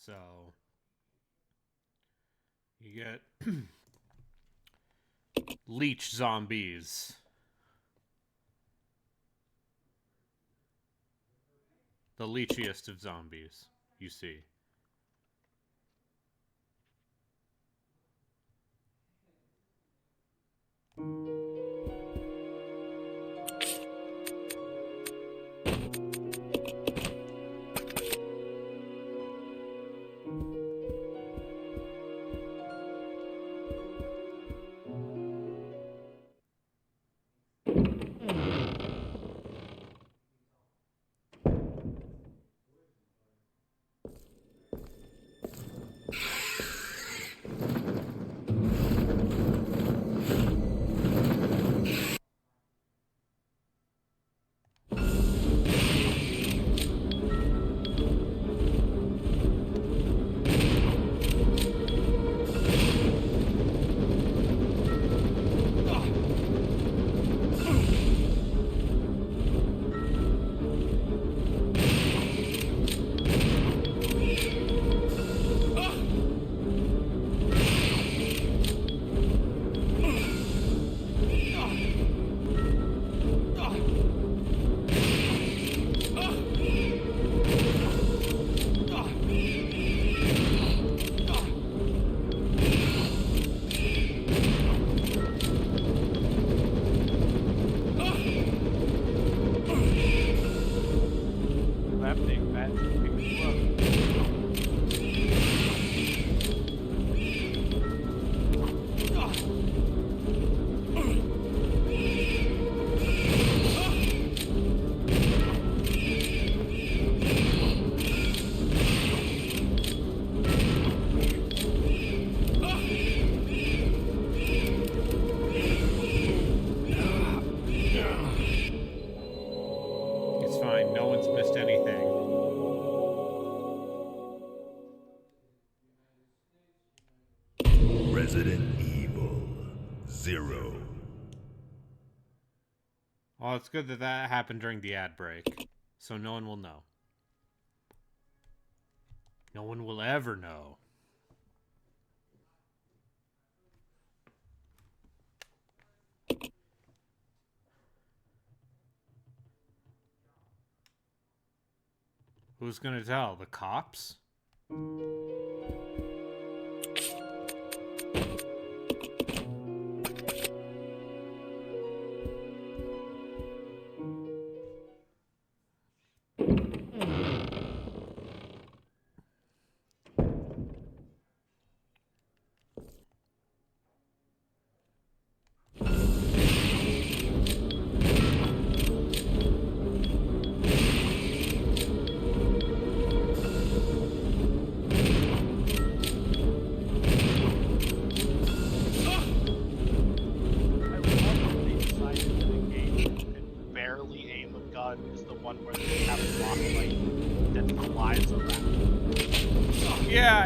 So you get leech zombies. The leechiest of zombies, you see. Resident Evil 0. Well, it's good that that happened during the ad break, so no one will know. No one will ever know. Who's gonna tell? The cops?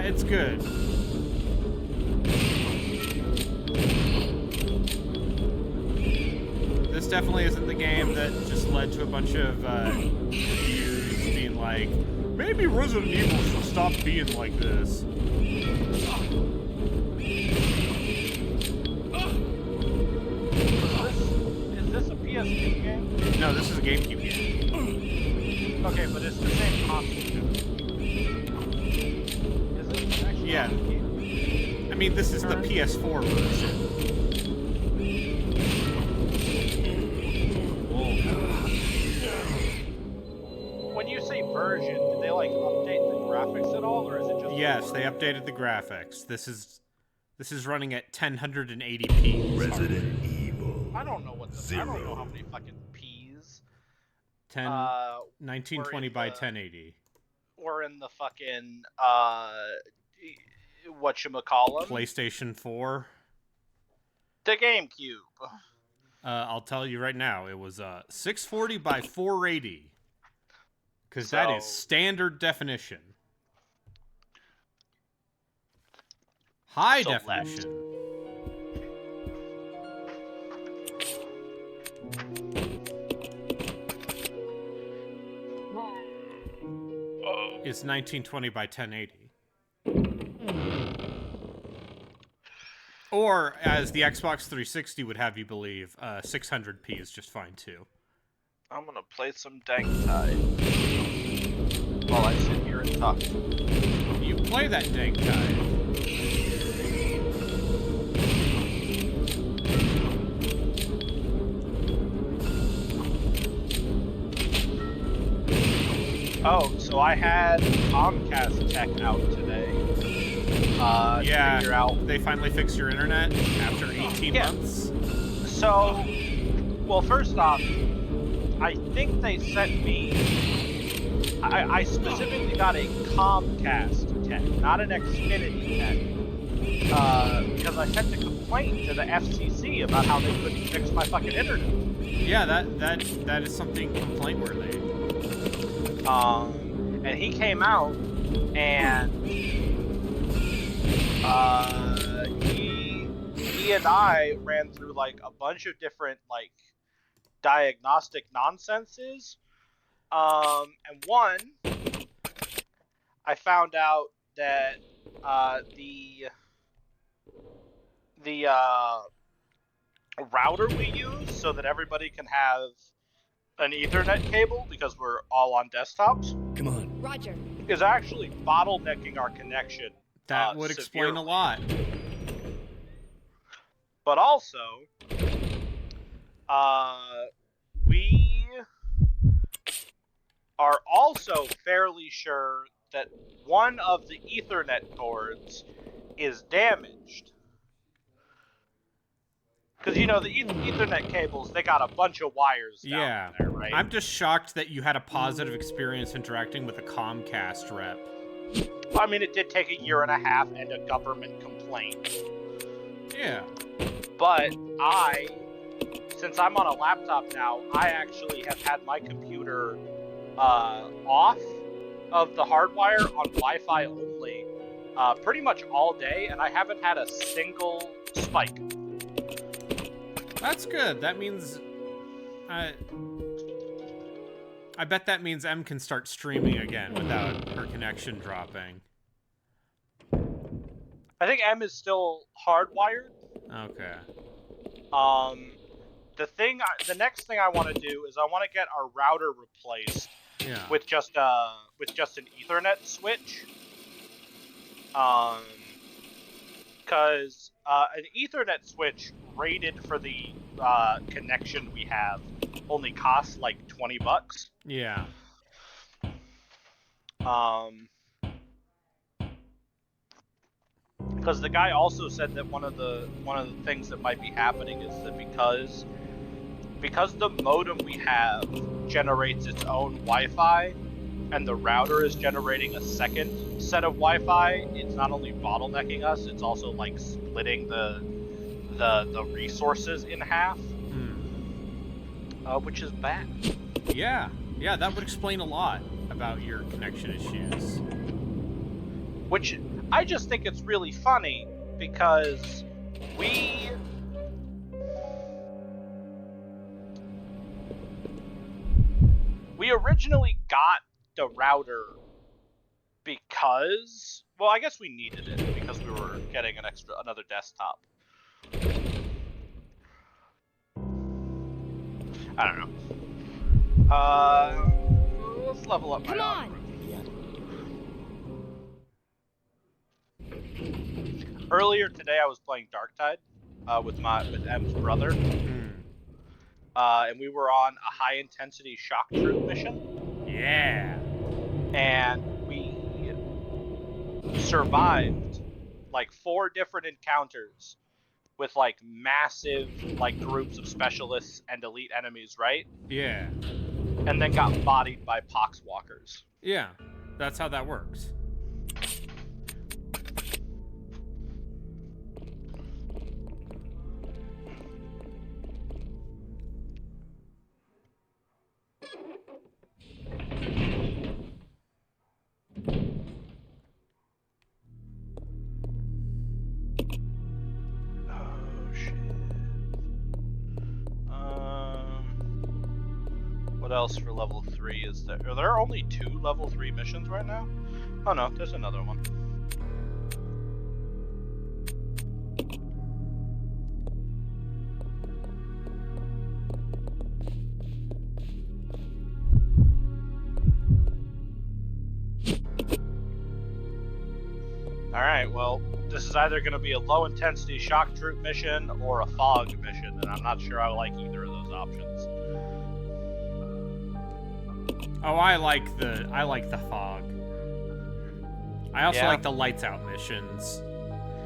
it's good. This definitely isn't the game that just led to a bunch of reviews being like, maybe Resident Evil should stop being like this. Is this a PS2 game? No, this is a GameCube game. Okay, but it's the same console. Is it? Actually, Yeah. I mean, this is the PS4 version. When you say version, did they like update the graphics at all, or is it just? Yes, they updated the graphics. This is running at 1080p. Resident Evil. I don't know what. I don't know how many fucking P's. 1920 by 1080. Or in the fucking whatchamacallem? PlayStation 4. The GameCube. I'll tell you right now, it was 640 by 480. Because that is standard definition. High definition. It's 1920 by 1080. Or, as the Xbox 360 would have you believe, 600p is just fine too. I'm gonna play some Dank Tide while I sit here and talk. You play that Dank Tide. Oh, so I had Comcast tech out today. Yeah, to figure out. they finally fixed your internet after 18 months. So, well, first off, I think they sent me. I specifically got a Comcast tech, not an Xfinity tech, because I sent a complaint to the FCC about how they couldn't fix my fucking internet. Yeah, that is something complaint-worthy. And he came out and he and I ran through like a bunch of different like diagnostic nonsenses. And one, I found out that the router we use so that everybody can have an Ethernet cable because we're all on desktops. Come on. Roger. Is actually bottlenecking our connection. That would explain a lot. But also, we are also fairly sure that one of the Ethernet cords is damaged. Because, you know, the Ethernet cables, they got a bunch of wires down there, right? I'm just shocked that you had a positive experience interacting with a Comcast rep. I mean, it did take a year and a half and a government complaint. Yeah. But since I'm on a laptop now, I actually have had my computer off of the hardwire on Wi-Fi only pretty much all day, and I haven't had a single spike. That's good. That means... I bet that means M can start streaming again without her connection dropping. I think M is still hardwired. Okay. The next thing I want to do is I want to get our router replaced with just an Ethernet switch. Because an Ethernet switch rated for the connection we have only costs like $20. Yeah. Because the guy also said that one of the things that might be happening is that because the modem we have generates its own Wi-Fi, and the router is generating a second set of Wi-Fi, it's not only bottlenecking us, it's also like splitting the resources in half, which is bad. Yeah, that would explain a lot about your connection issues. Which I just think it's really funny because we originally got the router because, well, I guess we needed it because we were getting another desktop. I don't know. Let's level up my Come on. Earlier today, I was playing Darktide with M's brother, and we were on a high-intensity shock troop mission. Yeah. And we survived like 4 different encounters with like massive like groups of specialists and elite enemies, right? Yeah. And then got bodied by poxwalkers. Yeah, that's how that works. What else for level 3 is there? Are there only 2 level 3 missions right now? Oh no, there's another one. Alright, well, this is either going to be a low-intensity shock troop mission or a fog mission, and I'm not sure I like either of those options. Oh, I like the fog. I also like the lights out missions,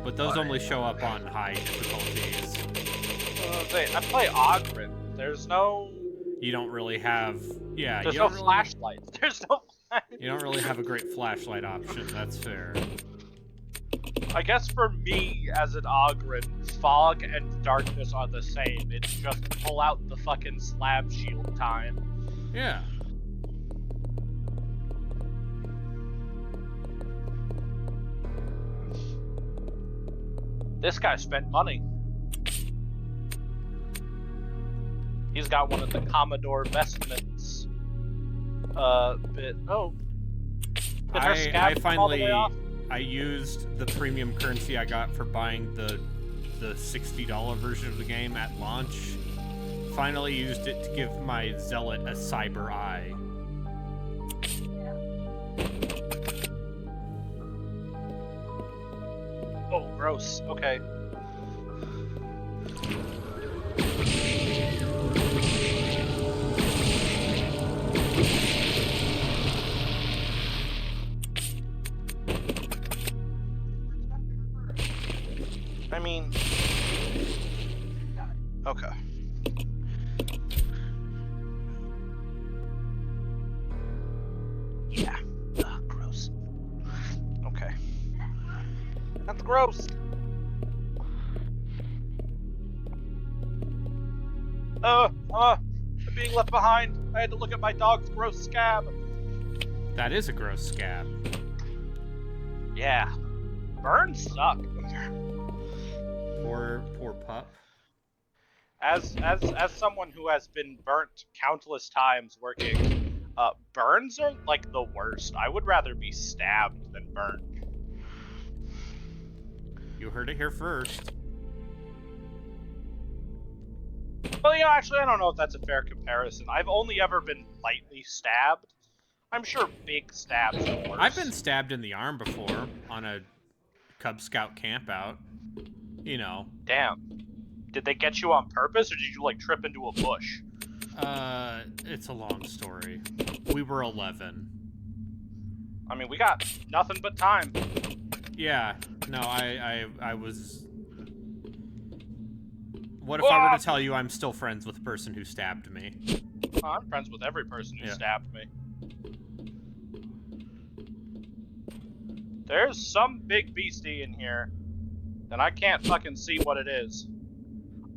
but those only show up on high difficulties. I play Ogren. There's no. You don't really have. Yeah. There's no flashlights. There's no. You don't really have a great flashlight option. That's fair. I guess for me as an Ogren, fog and darkness are the same. It's just pull out the fucking slab shield time. Yeah. This guy spent money. He's got one of the Commodore vestments. Did her scab come all the way off? I used the premium currency I got for buying the $60 version of the game at launch. Finally used it to give my zealot a cyber eye. Oh, gross. Okay. I mean... Okay. Yeah. Ugh, gross. Okay. That's gross. I'm being left behind. I had to look at my dog's gross scab. That is a gross scab. Yeah. Burns suck. Poor pup. As someone who has been burnt countless times working, burns are like the worst. I would rather be stabbed than burnt. You heard it here first. Well, yeah, actually, I don't know if that's a fair comparison. I've only ever been lightly stabbed. I'm sure big stabs are worse. I've been stabbed in the arm before on a Cub Scout campout. You know. Damn. Did they get you on purpose, or did you, like, trip into a bush? It's a long story. We were 11. I mean, we got nothing but time. Yeah. No, I was... What if I were to tell you I'm still friends with the person who stabbed me? Oh, I'm friends with every person who stabbed me. There's some big beastie in here, and I can't fucking see what it is.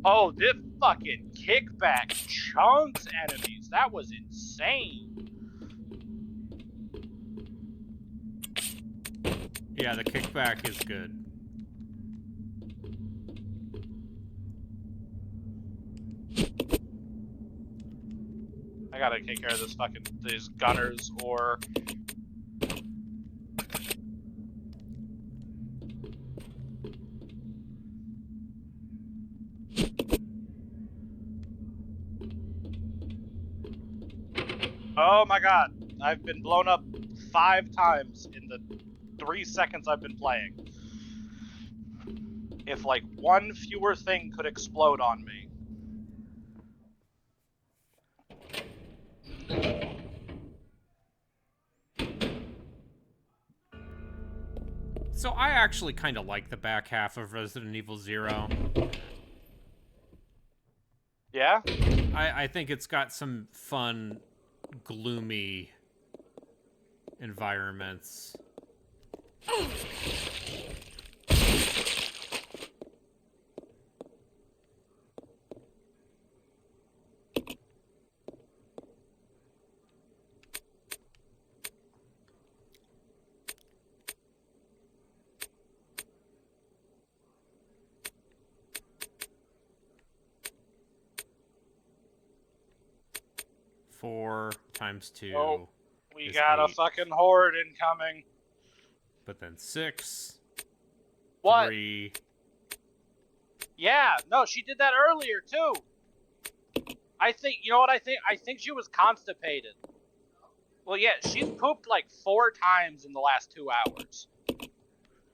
Oh, this fucking kickback chunks enemies. That was insane. Yeah, the kickback is good. I gotta take care of these gunners, or... Oh my god, I've been blown up 5 times in the 3 seconds I've been playing. If, like, one fewer thing could explode on me. So I actually kind of like the back half of Resident Evil 0. Yeah? I think it's got some fun, gloomy environments. Four times 2. Oh, we is got 8. a fucking horde incoming. But then 6. What? 3. Yeah, no, she did that earlier too. I think, you know what I think? I think she was constipated. Well, yeah, she's pooped like 4 times in the last 2 hours.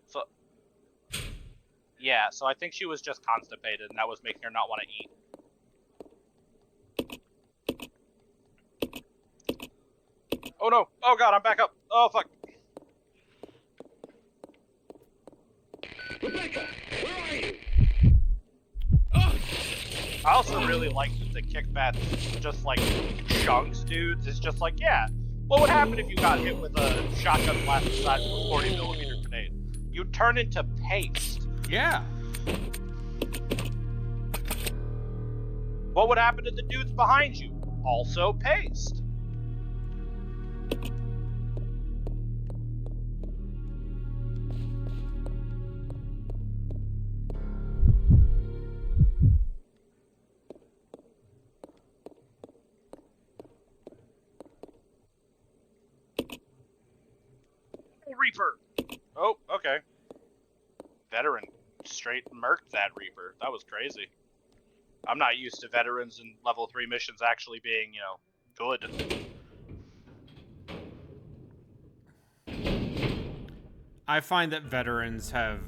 So, yeah, so I think she was just constipated, and that was making her not want to eat. Oh no! Oh god, I'm back up! Oh fuck! Rebecca, where are you? I also really like that the kickback, just like chunks dudes, is just like, yeah, what would happen if you got hit with a shotgun blast the size of a 40mm grenade? You'd turn into paste. Yeah. What would happen to the dudes behind you? Also paste. Reaper. Oh, okay. Veteran straight murked that Reaper. That was crazy. I'm not used to veterans in level 3 missions actually being, you know, good. I find that veterans have...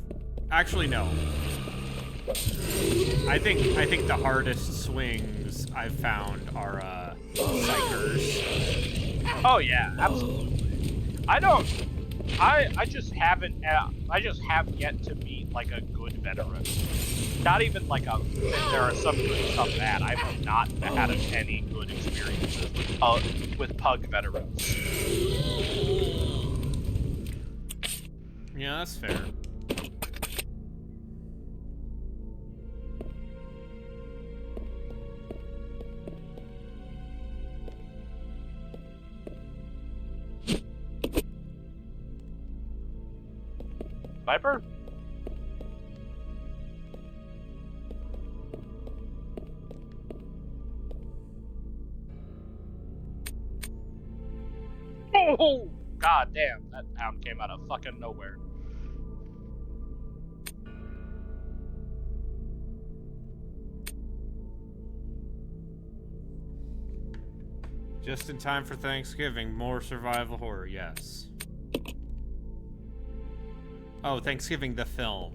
Actually, no. I think the hardest swings I've found are, psychers. Oh yeah, absolutely. I just haven't, I just have yet to meet, like, a good veteran. Not even, like, there are some good and some bad. I've not had any good experiences with pug veterans. Yeah, that's fair. Viper? Oh! God damn, that pound came out of fucking nowhere. Just in time for Thanksgiving, more survival horror, yes. Oh, Thanksgiving the film.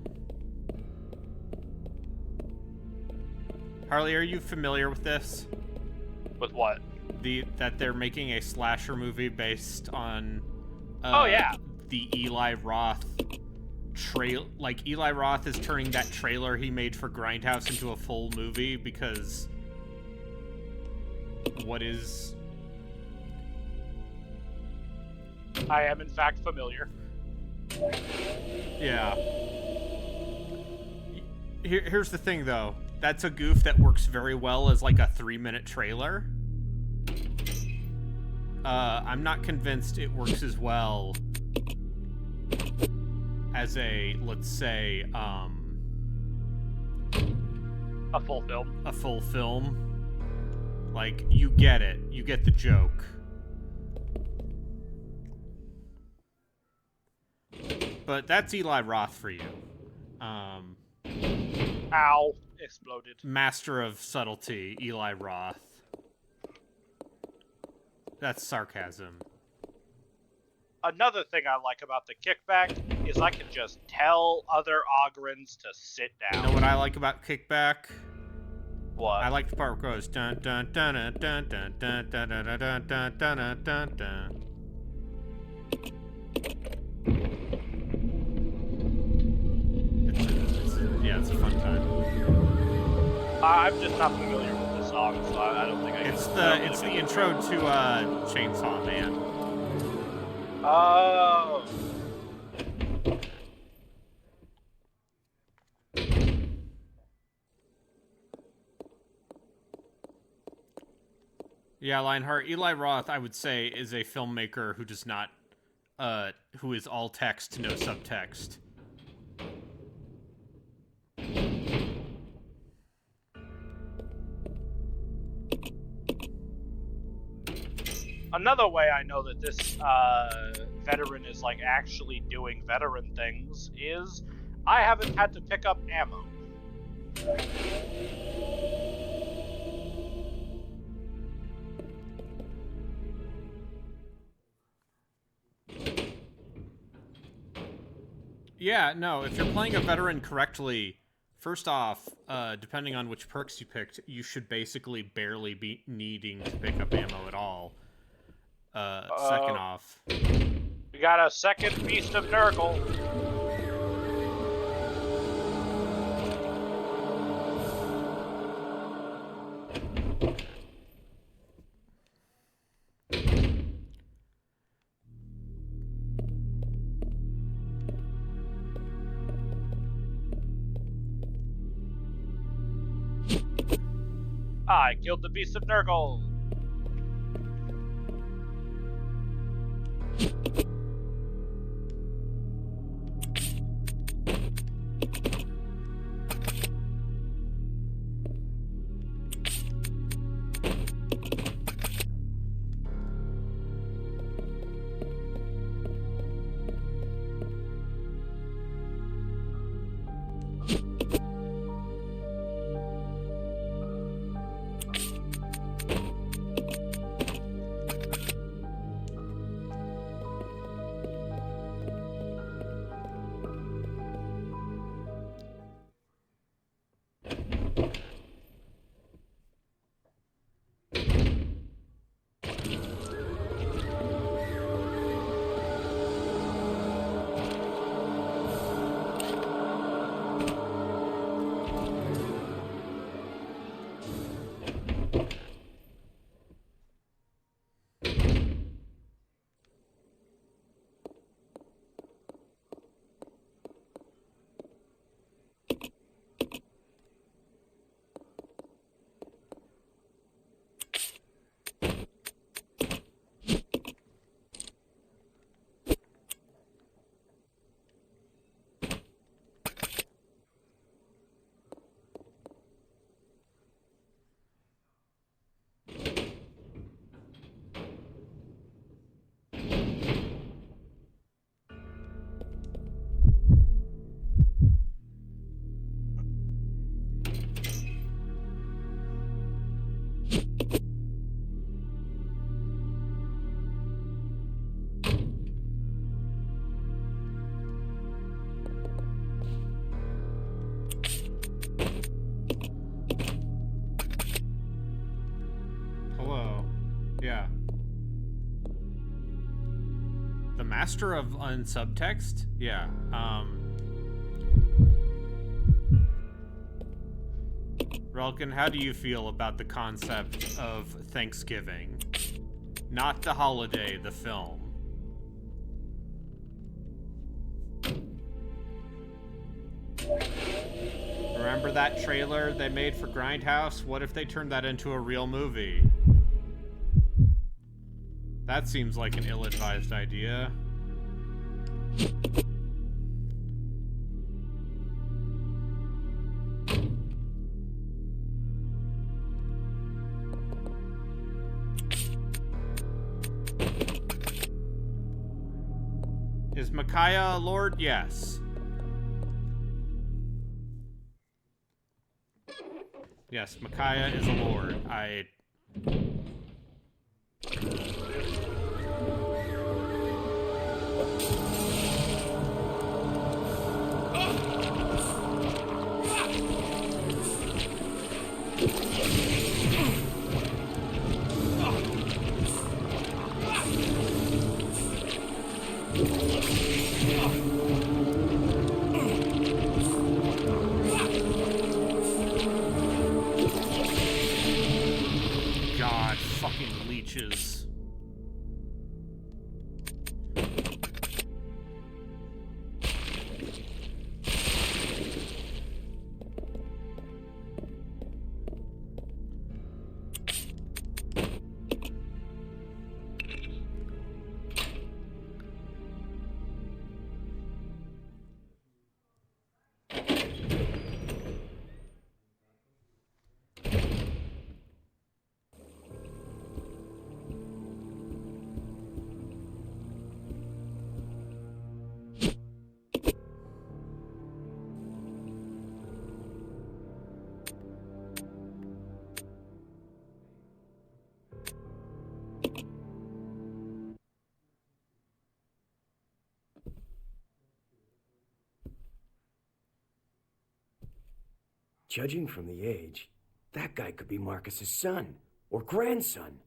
Harley, are you familiar with this? With what? That they're making a slasher movie based on Oh yeah. the Eli Roth like Eli Roth is turning that trailer he made for Grindhouse into a full movie because what is... I am in fact familiar. Yeah. Here's the thing, though. That's a goof that works very well as, like, a 3-minute trailer. I'm not convinced it works as well as a, let's say, A full film. a full film. Like, you get it. You get the joke. But that's Eli Roth for you. Ow. Exploded. Master of subtlety, Eli Roth. That's sarcasm. Another thing I like about the kickback is I can just tell other Ogrins to sit You down. know what I like about Kickback? What? I like the part where it goes dun dun dun dun dun dun dun dun dun dun dun dun dun dun. It's a fun time. I'm just not familiar with the song, so I don't think I can. It's the intro to Chainsaw Man. Oh. Yeah, Lionheart. Eli Roth, I would say, is a filmmaker who does not, who is all text, no subtext. Another way I know that this veteran is like actually doing veteran things is I haven't had to pick up ammo. Yeah, no, if you're playing a veteran correctly, first off, depending on which perks you picked, you should basically barely be needing to pick up ammo at all. Second off... We got a second Beast of Nurgle. I killed the Beast of Nurgle. Yeah. The Master of Unsubtext? Yeah. Relkin, how do you feel about the concept of Thanksgiving? Not the holiday, the film. Remember that trailer they made for Grindhouse? What if they turned that into a real movie? That seems like an ill-advised idea. Micaiah a lord? Yes. Yes, Micaiah is a lord. God, fucking leeches. Judging from the age, that guy could be Marcus's son or grandson.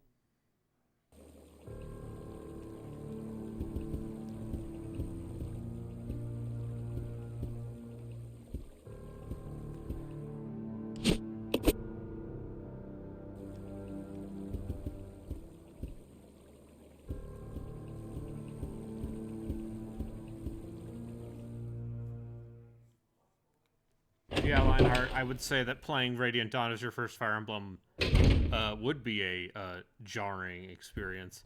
Yeah, Lionheart, I would say that playing Radiant Dawn as your first Fire Emblem would be a jarring experience.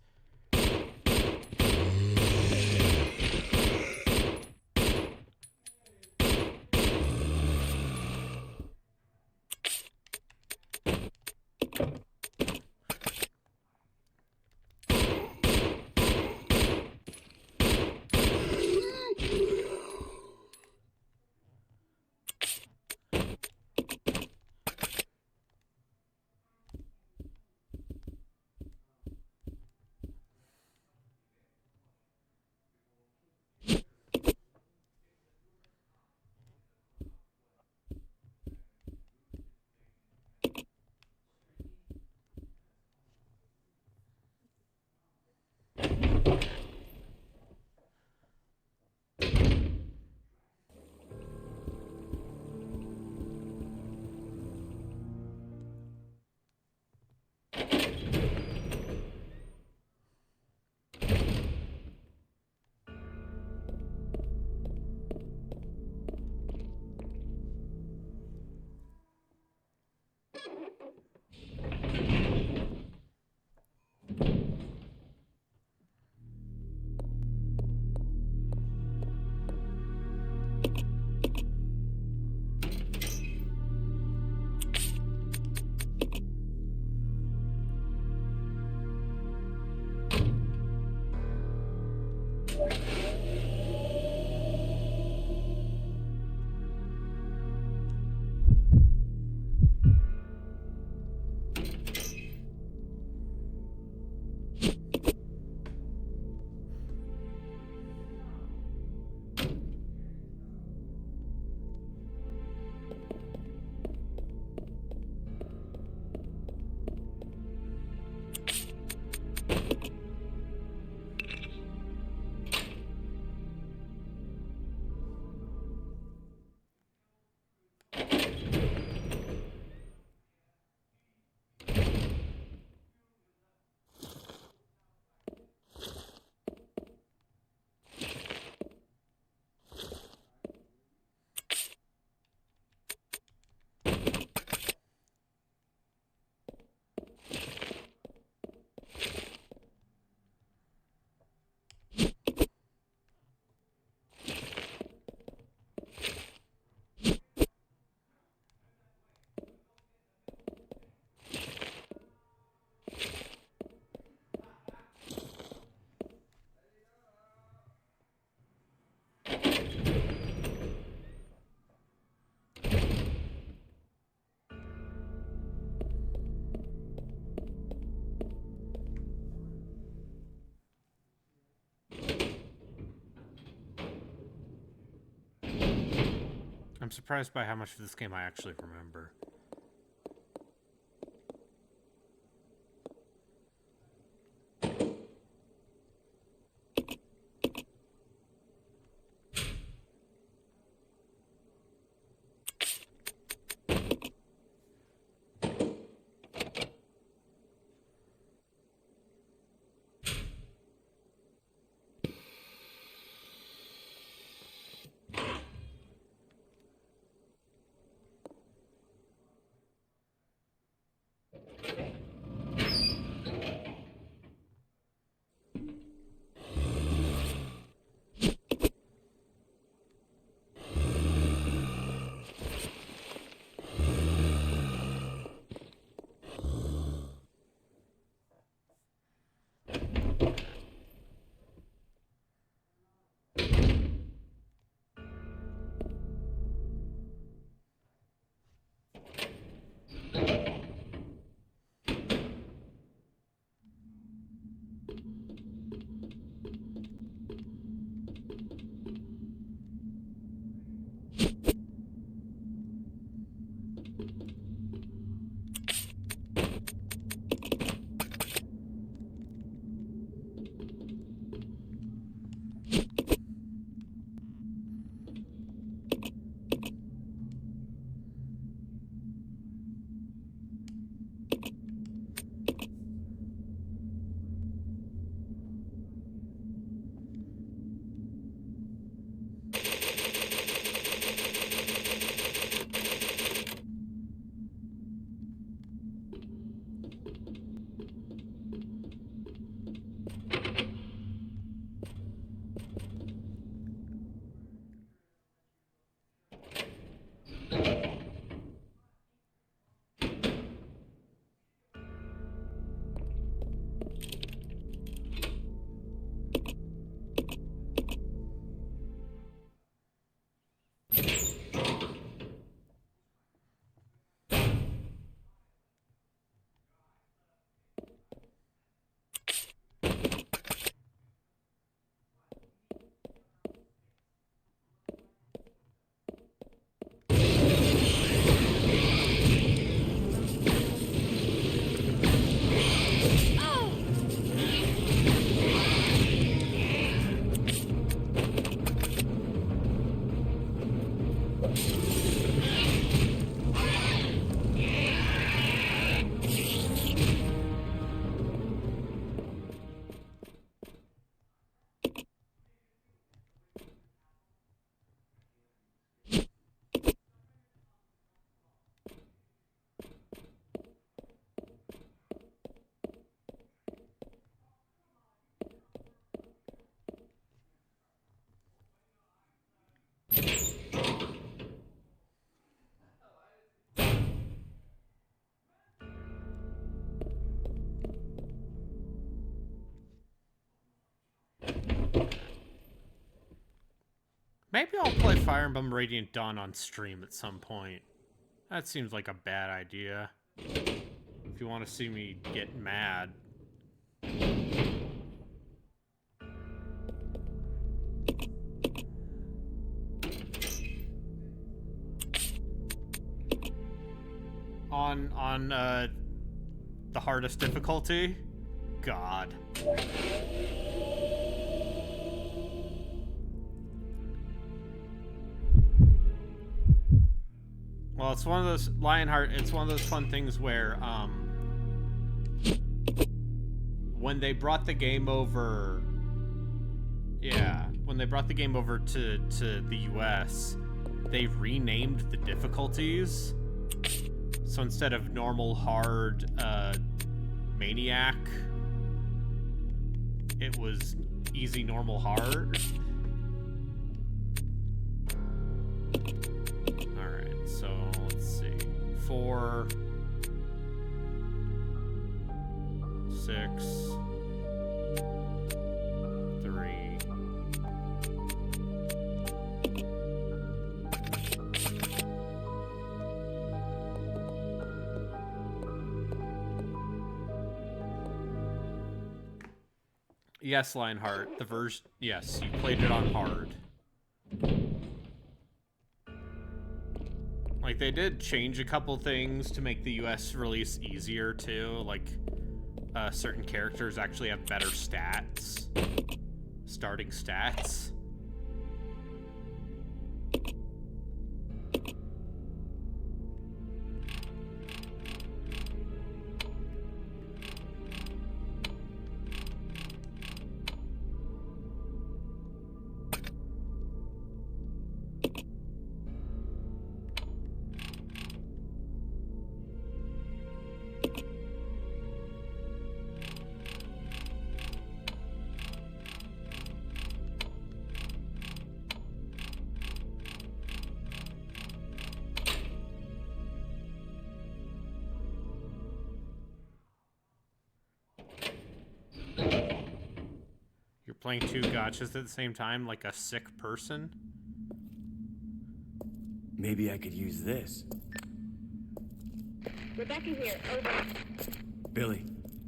I'm surprised by how much of this game I actually remember. Maybe I'll play Fire Emblem Radiant Dawn on stream at some point. That seems like a bad idea. If you want to see me get mad. On the hardest difficulty? God. Well, it's one of those Lionheart. It's one of those fun things where, when they brought the game over, when they brought the game over to the U.S., they renamed the difficulties. So instead of normal, hard, maniac, it was easy, normal, hard. So let's see, 4, 6, 3. Yes, Lionheart, the version. Yes, you played it on hard. Like, they did change a couple things to make the US release easier, too. Like, certain characters actually have better stats. Starting stats. You're playing 2 gotchas at the same time, like a sick person? Maybe I could use this. Rebecca here, over. Billy,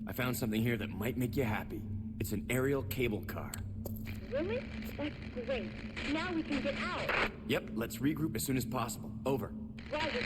I found something here that might make you happy. It's an aerial cable car. Really? That's great. Now we can get out. Yep, let's regroup as soon as possible. Over. Roger.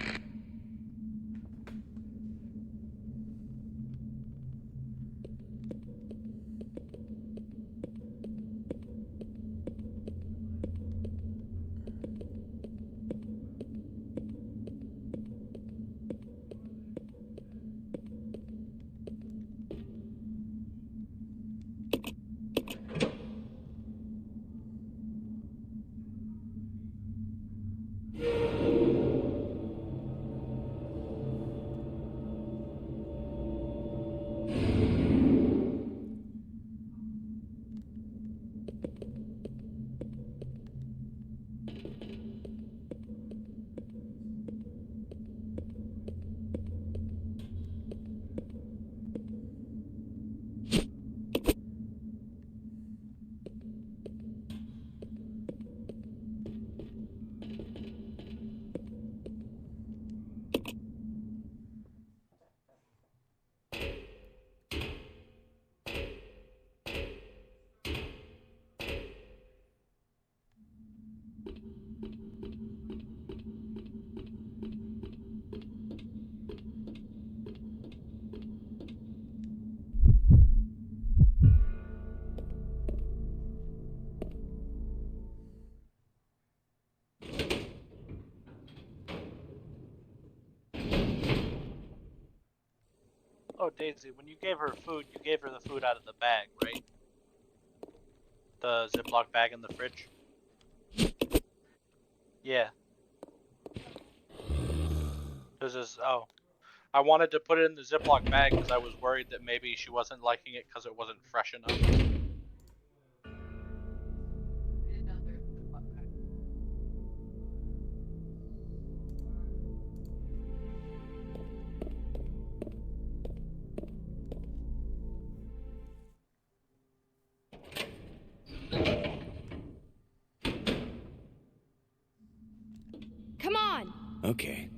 Oh, Daisy, when you gave her food, you gave her the food out of the bag, right? The Ziploc bag in the fridge? Yeah. Oh. I wanted to put it in the Ziploc bag because I was worried that maybe she wasn't liking it because it wasn't fresh enough. Come on! Okay.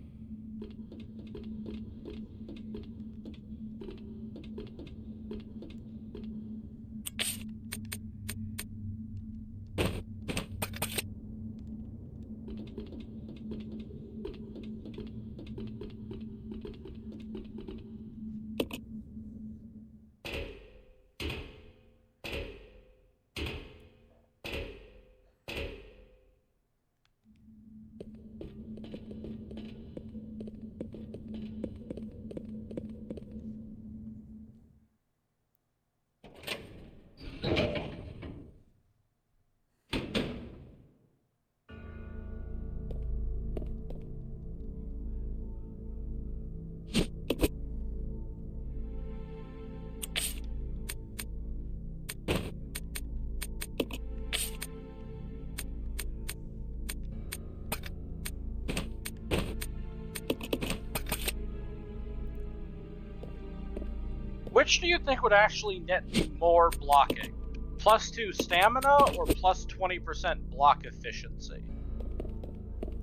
Which do you think would actually net me more blocking? +2 stamina or +20% block efficiency?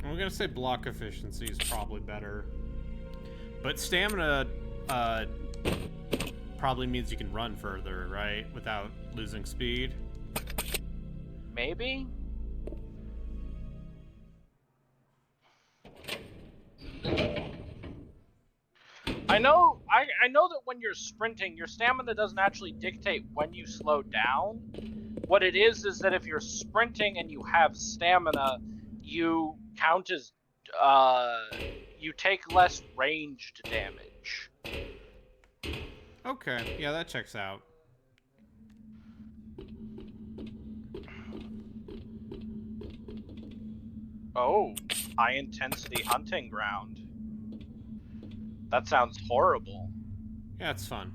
I'm gonna say block efficiency is probably better. But stamina probably means you can run further, right? Without losing speed. Maybe? I know that when you're sprinting, your stamina doesn't actually dictate when you slow down. What it is that if you're sprinting and you have stamina, you count as you take less ranged damage. Okay, yeah, that checks out. Oh, high intensity hunting ground. That sounds horrible. Yeah, it's fun.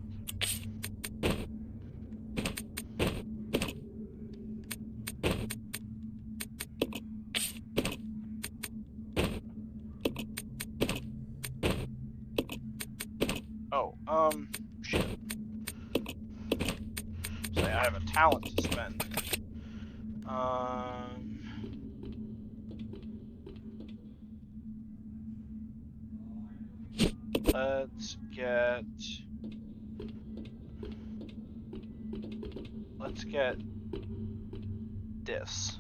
Oh, shit. Say I have a talent to spend. Let's get this.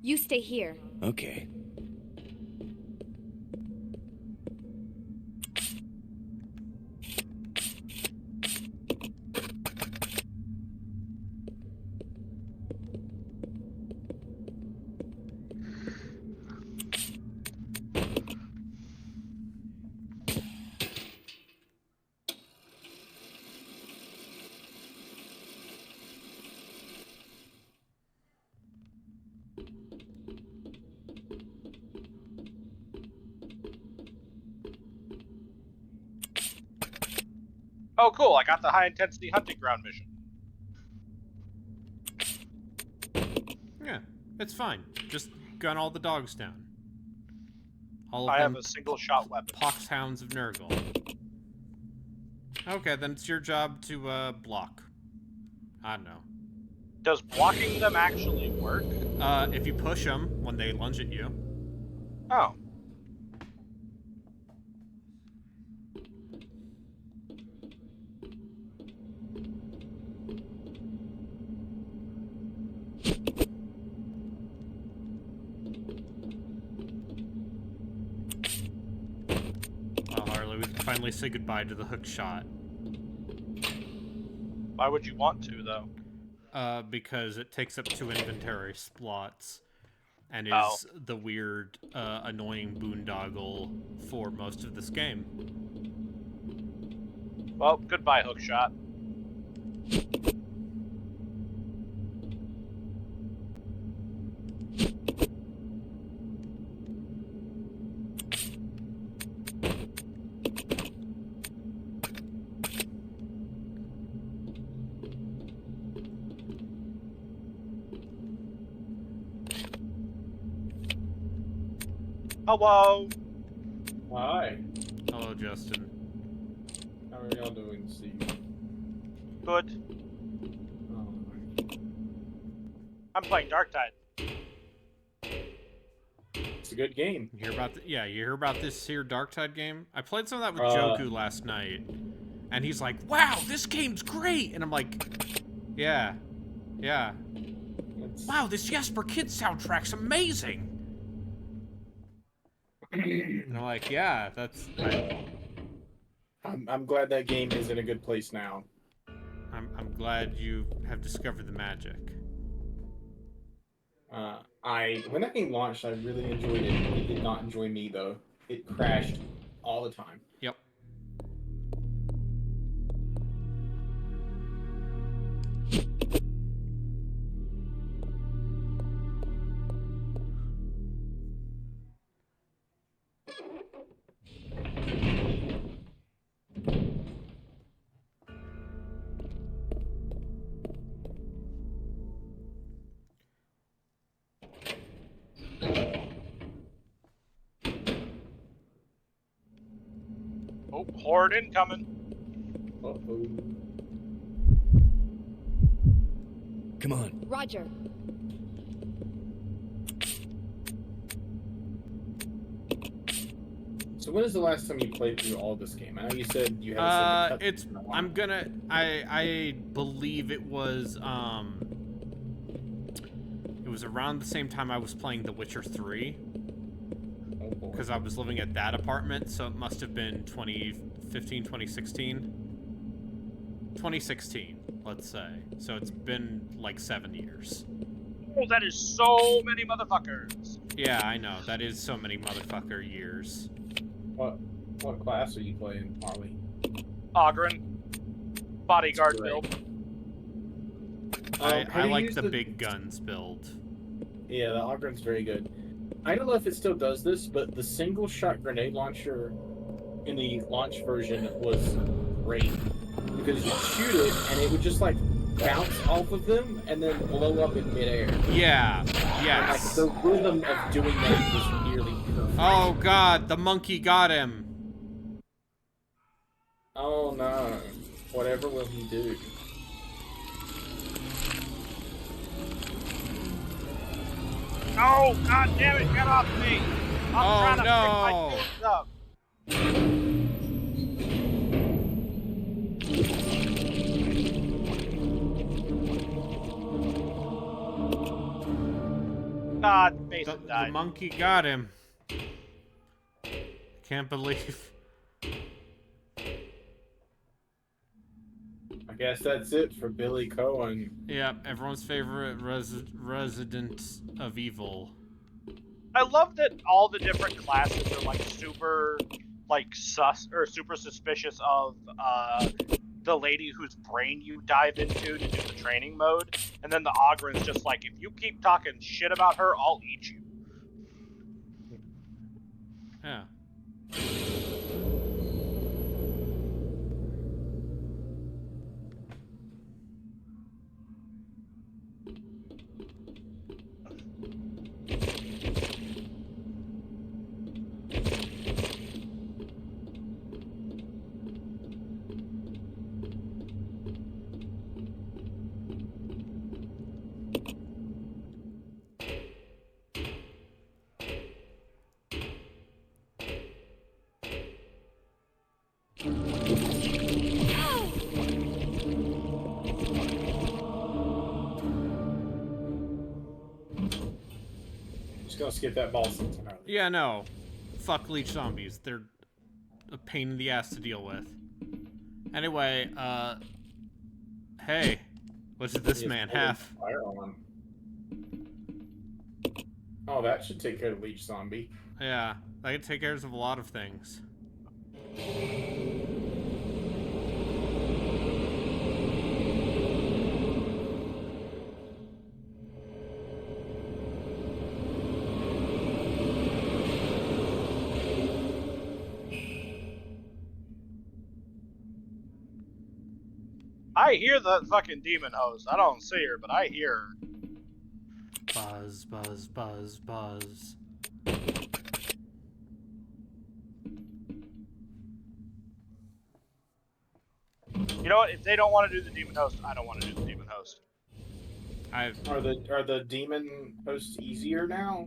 You stay here. Okay. Oh, cool! I got the high intensity hunting ground mission. Yeah, it's fine. Just gun all the dogs down. All of I them have a single shot weapon. poxhounds of Nurgle. Okay, then it's your job to block. I don't know. Does blocking them actually work? If you push them when they lunge at you. Oh. Well, Harley, we can finally say goodbye to the hook shot. Why would you want to, though? Because it takes up 2 inventory slots and Oh. is the weird, annoying boondoggle for most of this game. Well, goodbye, hookshot. Hello. Hi. Hello, Justin. How are y'all doing this evening? Good. Oh, I'm playing Darktide. it's a good game. You hear about you hear about this here Darktide game? I played some of that with Joku last night, and he's like, "Wow, this game's great," and I'm like, "Yeah, yeah. Wow, this Jesper Kid soundtrack's amazing." And I'm like, "Yeah, that's." I'm glad that game is in a good place now. I'm glad you have discovered the magic. When that game launched, I really enjoyed it. It did not enjoy me though. It crashed all the time. Yep. Oh, horde incoming. Uh-oh. Come on. Roger. So when is the last time you played through all this game? I know you said you haven't seen It's I believe it was around the same time I was playing The Witcher 3. Because I was living at that apartment, so it must have been 2015, 2016. 2016, let's say. So it's been like 7 years. Oh, that is so many motherfuckers. Yeah, I know. That is so many motherfucker years. What class are you playing, Harley? Ogren. Bodyguard build. I like the big guns build. Yeah, the Ogren's very good. I don't know if it still does this, but the single-shot grenade launcher in the launch version was great. Because you shoot it, and it would just, like, bounce off of them, and then blow up in midair. Yeah, And, like, the rhythm of doing that was nearly perfect. Oh god, the monkey got him. Oh no. Whatever will he do? Oh, god damn it, get off me! I'm trying to pick my things up. God, Mason died. The monkey got him. Can't believe. I guess that's it for Billy Cohen. Yeah, everyone's favorite resident of evil. I love that all the different classes are like super, like super suspicious of the lady whose brain you dive into to do the training mode, and then the Ogren's just like, if you keep talking shit about her, I'll eat you. Yeah. Just gonna skip that ball sometime. Yeah, no. Fuck leech zombies. They're a pain in the ass to deal with. Anyway, hey. What does this man have? Firearm. Oh, that should take care of leech zombie. Yeah, that can take care of a lot of things. I hear the fucking demon host. I don't see her, but I hear her. Buzz, buzz, buzz, buzz. You know what? If they don't want to do the demon host, I don't want to do the demon host. Are the demon hosts easier now?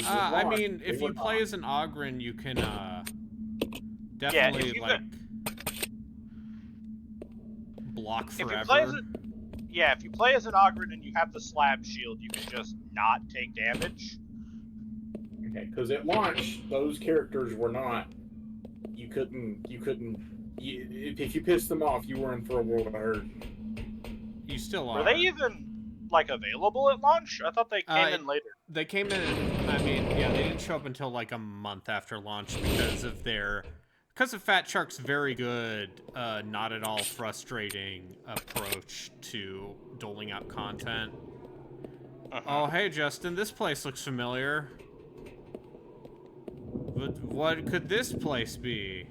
I mean, if you play as an Ogren, you can definitely block forever. If you play as an Ogren and you have the slab shield, you can just not take damage. Okay, because at launch, those characters were not. You couldn't. If you pissed them off, you were in for a world of hurt. You still are. Were they even like available at launch? I thought they came in later. They came in. I mean, yeah, they didn't show up until like a month after launch because of Fat Shark's very good, not at all frustrating approach to doling out content. Oh, hey, Justin, this place looks familiar. But what could this place be?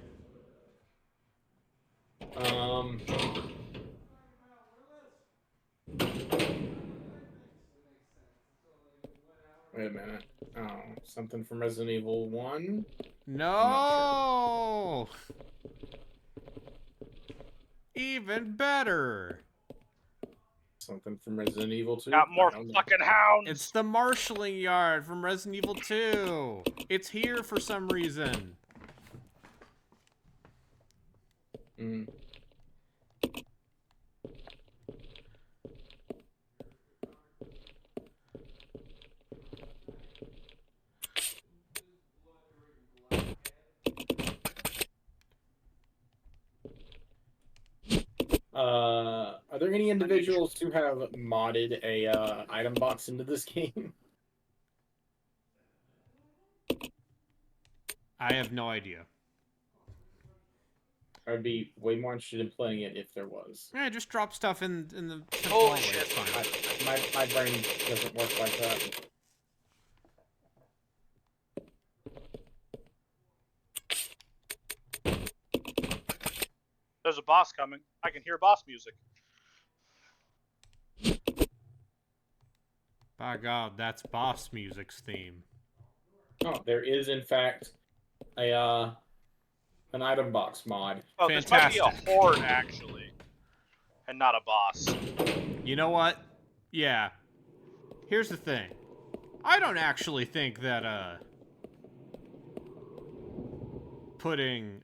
Wait a minute. Oh, something from Resident Evil 1? No! Even better! Something from Resident Evil 2? Got more fucking hounds! It's the marshalling yard from Resident Evil 2! It's here for some reason. Mm. Are there any individuals who have modded a item box into this game? I have no idea. I'd be way more interested in playing it if there was. Yeah, just drop stuff in the Holy hallway, shit. it's fine. My brain doesn't work like that. There's a boss coming. I can hear boss music. By God, that's boss music's theme. Oh, there is in fact a an item box mod. Oh, Fantastic. this might be a horde actually, and not a boss. You know what? Yeah. Here's the thing. I don't actually think that putting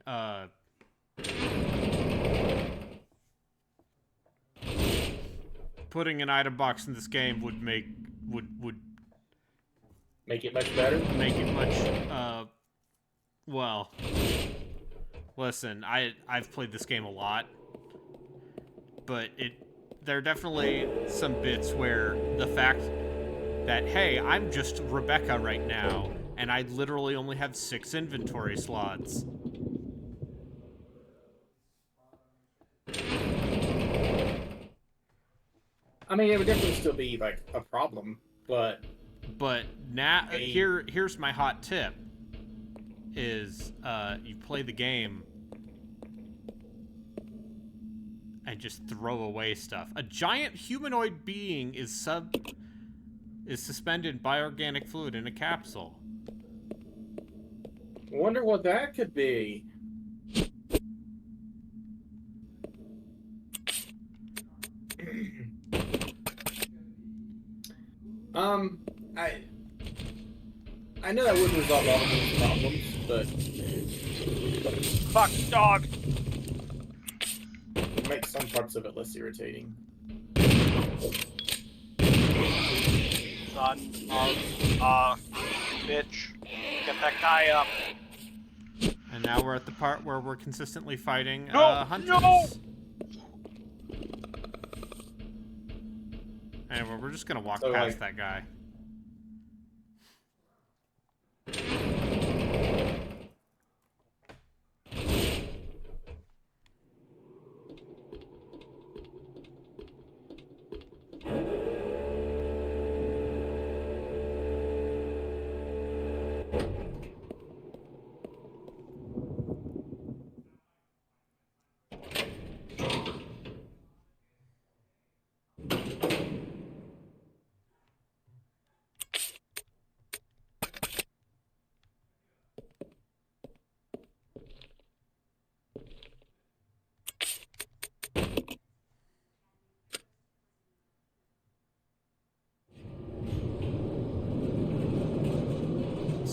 an item box in this game would make Make it much better. make it much well, listen, I've played this game a lot, but there are definitely some bits where the fact that, hey, I'm just Rebecca right now and I literally only have 6 inventory slots. I mean, it would definitely still be like a problem, but now Hey. here's my hot tip is you play the game and just throw away stuff. A giant humanoid being is suspended by organic fluid in a capsule. wonder what that could be. I know that wouldn't resolve all of these problems, but Fuck, dog! it makes some parts of it less irritating. Son of bitch. Get that guy up. And now we're at the part where we're consistently fighting No, hunters. no! Anyway, we're just gonna walk So, past like- that guy.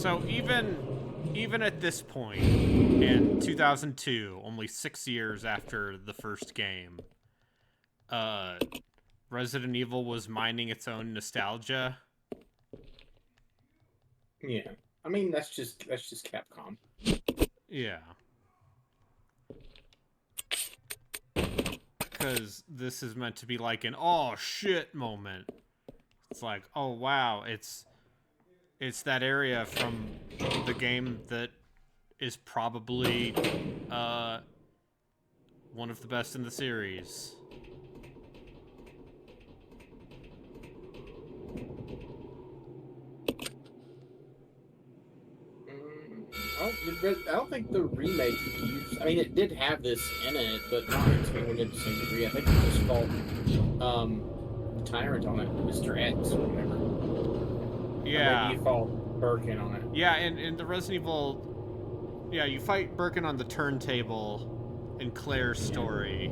So even at this point, in 2002, only 6 years after the first game, Resident Evil was mining its own nostalgia. Yeah, I mean that's just Capcom. Yeah. Because this is meant to be like an oh shit moment. It's like, oh wow, it's that area from the game that is probably one of the best in the series. I don't think the remake used. I mean, it did have this in it, but not to the same degree. I think it just called the Tyrant on it, Mr. X or whatever. Yeah. Or maybe you called Birkin on it. Yeah, and in the Resident Evil, yeah, you fight Birkin on the turntable in Claire's story.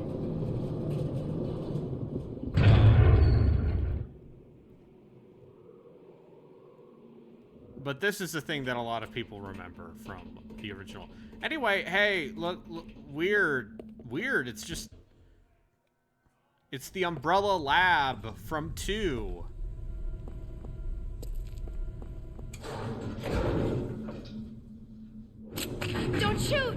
But this is the thing that a lot of people remember from the original. Anyway, hey, look, weird weird. It's just... It's the Umbrella Lab from 2. Don't shoot!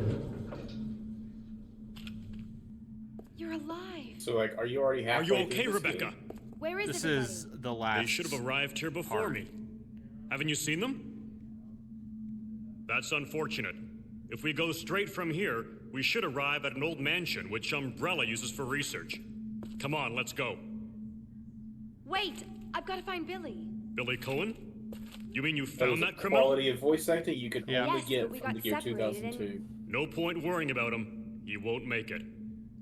You're alive. So, like, are you already halfway? Are you okay, Rebecca? Where is This everybody? is the last... They should have arrived here before part. me. Haven't you seen them? That's unfortunate. If we go straight from here, we should arrive at an old mansion which Umbrella uses for research. Come on, let's go. Wait, I've got to find Billy. Billy Cohen? You mean you That was found the that criminal? quality of voice acting you could Yeah. only Yes, get but we from got the year separated 2002. No point worrying about him. He won't make it.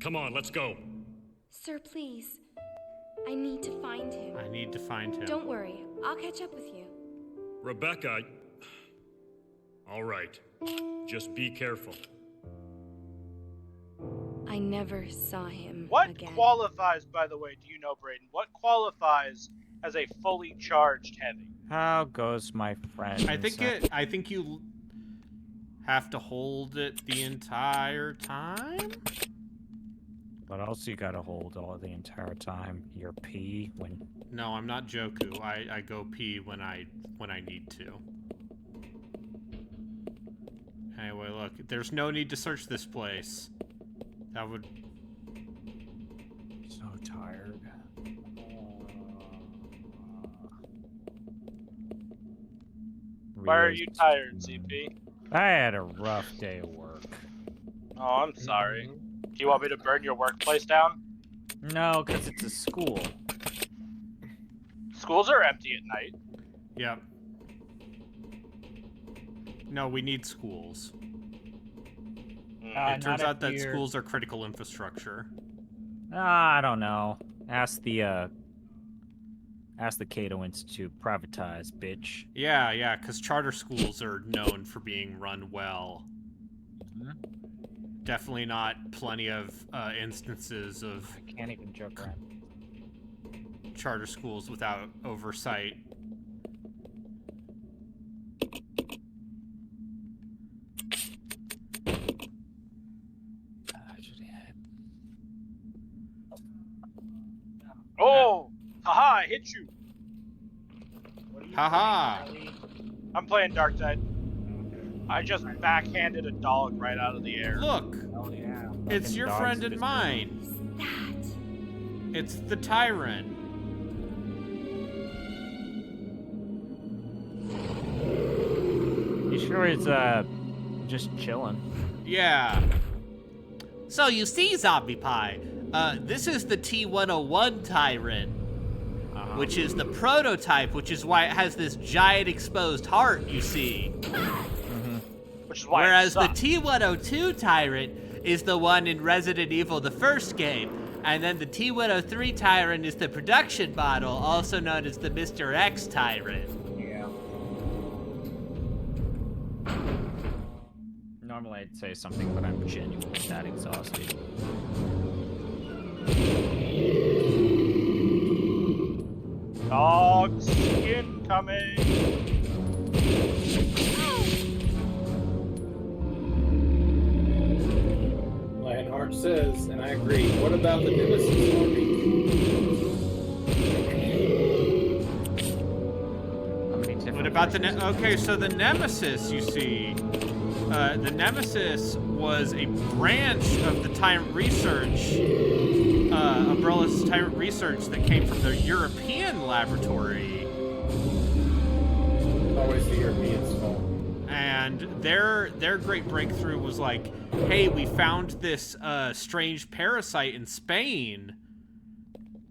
Come on, let's go. Sir, please. I need to find him. I need to find him. Don't worry, I'll catch up with you. Rebecca... All right. Just be careful. I never saw him What again. qualifies, by the way, do you know, Braden? What qualifies as a fully charged heavy? How goes my friend? I think you have to hold it the entire time? What else you gotta hold all the entire time? Your pee when... No, I'm not Joku. I go pee when I need to. Anyway, look, there's no need to search this place. That would... So tired. Why are you tired, CP? I had a rough day of work. Oh, I'm sorry. Do you want me to burn your workplace down? No, because it's a school. Schools are empty at night. Yep. No, we need schools. It turns out that schools are critical infrastructure. I don't know. Ask the Cato Institute. Privatize, bitch. Yeah, because charter schools are known for being run well. Definitely not plenty of instances of I can't even joke around. charter schools without oversight. Oh! Haha, I hit you! Haha! I'm playing Dark Side. I just backhanded a dog right out of the air. Look! Oh yeah. It's Fucking your dogs friend and just- mine. That. It's the Tyrant. You sure it's just chilling? Yeah. So you see, Zombie Pie, this is the T-101 Tyrant, which is the prototype, which is why it has this giant exposed heart, you see. Which is why Whereas it the sucks. T-102 Tyrant is the one in Resident Evil, the first game. And then the T-103 Tyrant is the production model, also known as the Mr. X Tyrant. Yeah. Normally I'd say something, but I'm genuinely that exhausted. Dog skin coming. Lionheart says, and I agree. What about the Nemesis army? What about the okay? So the Nemesis, you see, the Nemesis was a branch of the Tyrant Research, Umbrella's Tyrant Research that came from the European laboratory, Always the Europeans' fault. and their great breakthrough was like, hey, we found this strange parasite in Spain.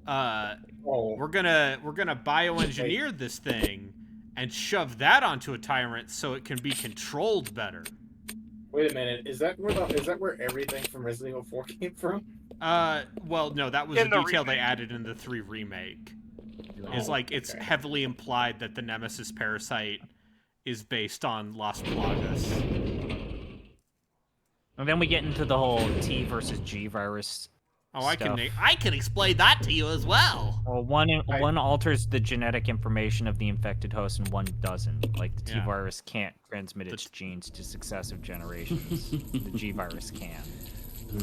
We're gonna bioengineer this thing and shove that onto a Tyrant so it can be controlled better. Wait a minute. Is that where everything from Resident Evil 4 came from? Well, no, that was In a the detail they remake. added in the 3 remake. It's Oh, like, it's okay. heavily implied that the Nemesis parasite is based on Las Plagas. And then we get into the whole T versus G virus. Oh, I stuff. can explain that to you as well. Well, one alters the genetic information of the infected host, and one doesn't. Like the T Yeah. virus can't transmit its genes to successive generations. The G virus can.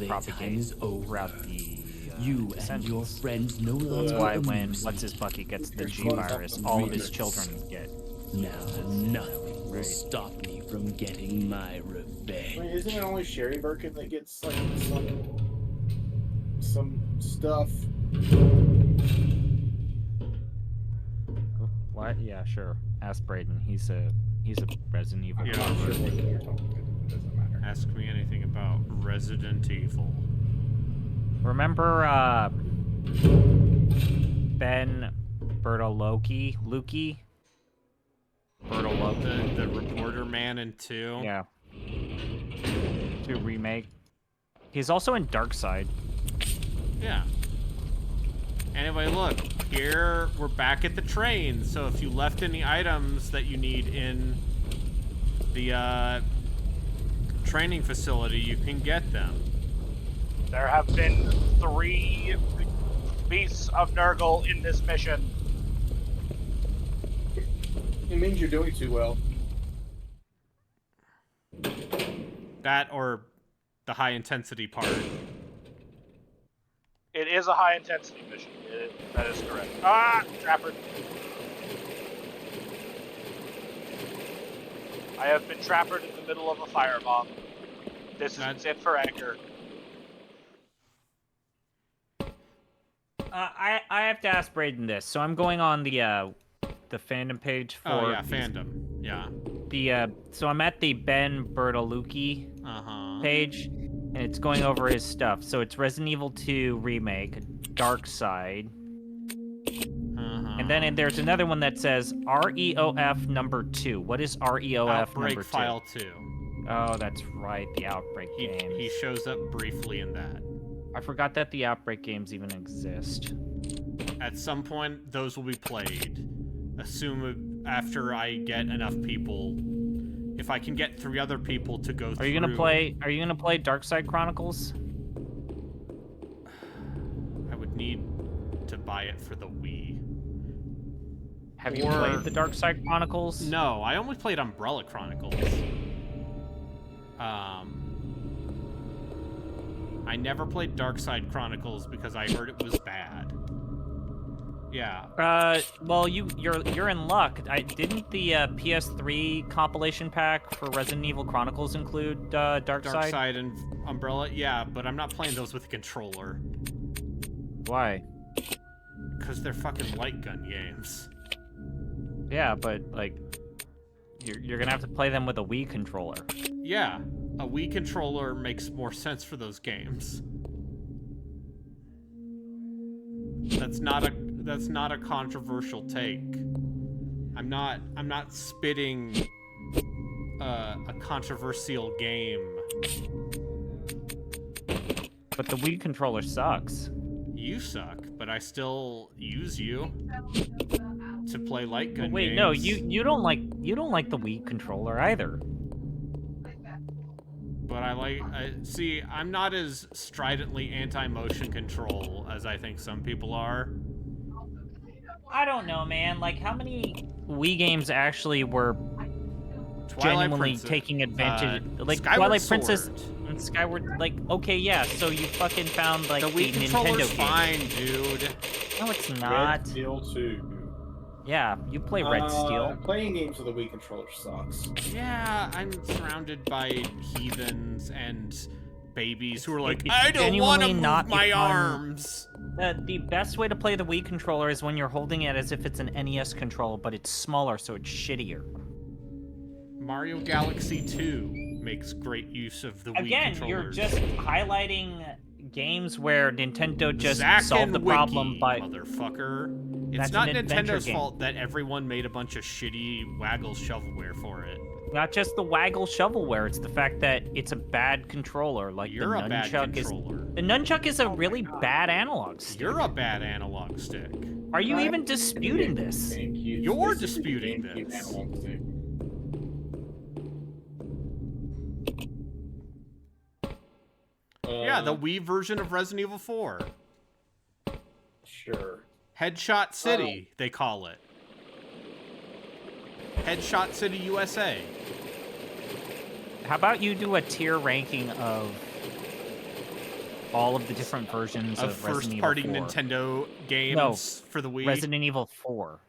propagate throughout the You and your Ascensions. friends no longer That's why when amuse what's me. his Bucky gets the Your G clones have virus, some all of his remix. children get. Now nothing will Right. stop me from getting my revenge. Wait, isn't it only Sherry Birkin that gets like some stuff? What? Yeah, sure. Ask Braden. He's a Resident Evil. Yeah. I'm not sure what you're talking about. It doesn't matter. Ask me anything about Resident Evil. Remember Ben Bertolocchi? Bertolocchi? The reporter man in 2. Yeah. 2 remake. He's also in Darkside. Yeah. Anyway, look, here we're back at the train. So if you left any items that you need in the training facility, you can get them. There have been 3 beasts of Nurgle in this mission. It means you're doing too well. That or the high intensity part. It is a high intensity mission. That is correct. Ah, Trapper. I have been trappered in the middle of a firebomb. This is it for Anchor. I have to ask Braden this. So I'm going on the fandom page for Oh yeah, fandom. Yeah. So I'm at the Ben Bertolucci page, and it's going over his stuff. So it's Resident Evil 2 remake, Darkside, and then there's another one that says REOF number 2. What is REOF Outbreak number 2? File 2. Oh, that's right, the Outbreak games. He shows up briefly in that. I forgot that the Outbreak games even exist. At some point, those will be played. Assume after I get enough people. If I can get 3 other people to go through. Are you gonna play Darkside Chronicles? I would need to buy it for the Wii. Have you played the Darkside Chronicles? No, I only played Umbrella Chronicles. I never played Darkside Chronicles because I heard it was bad. Yeah. Well, you're in luck. Didn't the PS3 compilation pack for Resident Evil Chronicles include Darkside? Darkside and Umbrella? Yeah, but I'm not playing those with a controller. Why? Because they're fucking light gun games. Yeah, but like, you're gonna have to play them with a Wii controller. Yeah, a Wii controller makes more sense for those games. That's not a controversial take. I'm not spitting a controversial game. But the Wii controller sucks. You suck, but I still use you to play light gun Wait, games. no, you don't like the Wii controller either. But see, I'm not as stridently anti-motion control as I think some people are. I don't know, man. Like, how many Wii games actually were genuinely taking advantage? Like, Twilight Princess and Skyward. Like, okay, yeah. So you fucking found like the Wii controller's Nintendo fine, dude. No, it's not. Red Steel 2. Yeah, you play Red Steel. Playing games with a Wii controller sucks. Yeah, I'm surrounded by heathens and babies who are like, It's I don't want to genuinely move not my fun. arms. The best way to play the Wii controller is when you're holding it as if it's an NES controller, but it's smaller, so it's shittier. Mario Galaxy 2 makes great use of the Wii Again, controllers. you're just highlighting games where Nintendo just Zack solved and the problem Wiki, by... motherfucker. It's That's not an adventure Nintendo's game. fault that everyone made a bunch of shitty Waggle shovelware for it. Not just the waggle shovelware, it's the fact that it's a bad controller. Like You're the a bad nunchuck controller. The nunchuck is a really bad analog stick. You're a bad analog stick. Are you even disputing this? You're disputing this. Yeah, the Wii version of Resident Evil 4. Sure. Headshot City, they call it. Headshot City, USA. How about you do a tier ranking of all of the different versions of Resident Evil 4. First-party Nintendo games for the Wii. Resident Evil 4.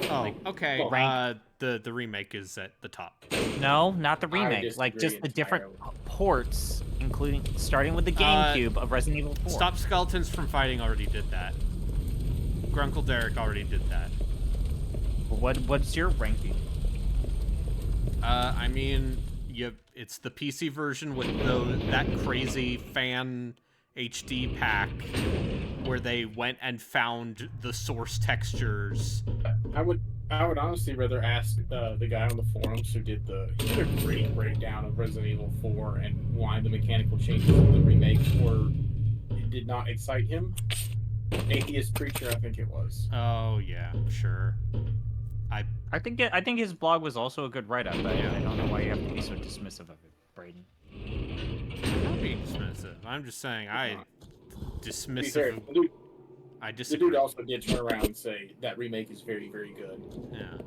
Oh, okay. rank- The remake is at the top. No, not the I remake. Like disagree just the different entirely. ports, including starting with the GameCube of Resident Evil 4. Stop Skeletons from Fighting already did that. Grunkle Derek already did that. What's your ranking? I mean, it's the PC version with that crazy fan HD pack where they went and found the source textures. I would honestly rather ask the guy on the forums who did a great breakdown of Resident Evil 4 and why the mechanical changes in the remake did not excite him. Atheist Preacher, I think it was. Oh yeah, sure. I think his blog was also a good write-up. I don't know why you have to be so dismissive of it, Braden. I'm not being dismissive. I'm just saying dismissive. I The disagree. dude also did turn around and say that remake is very, very good. Yeah.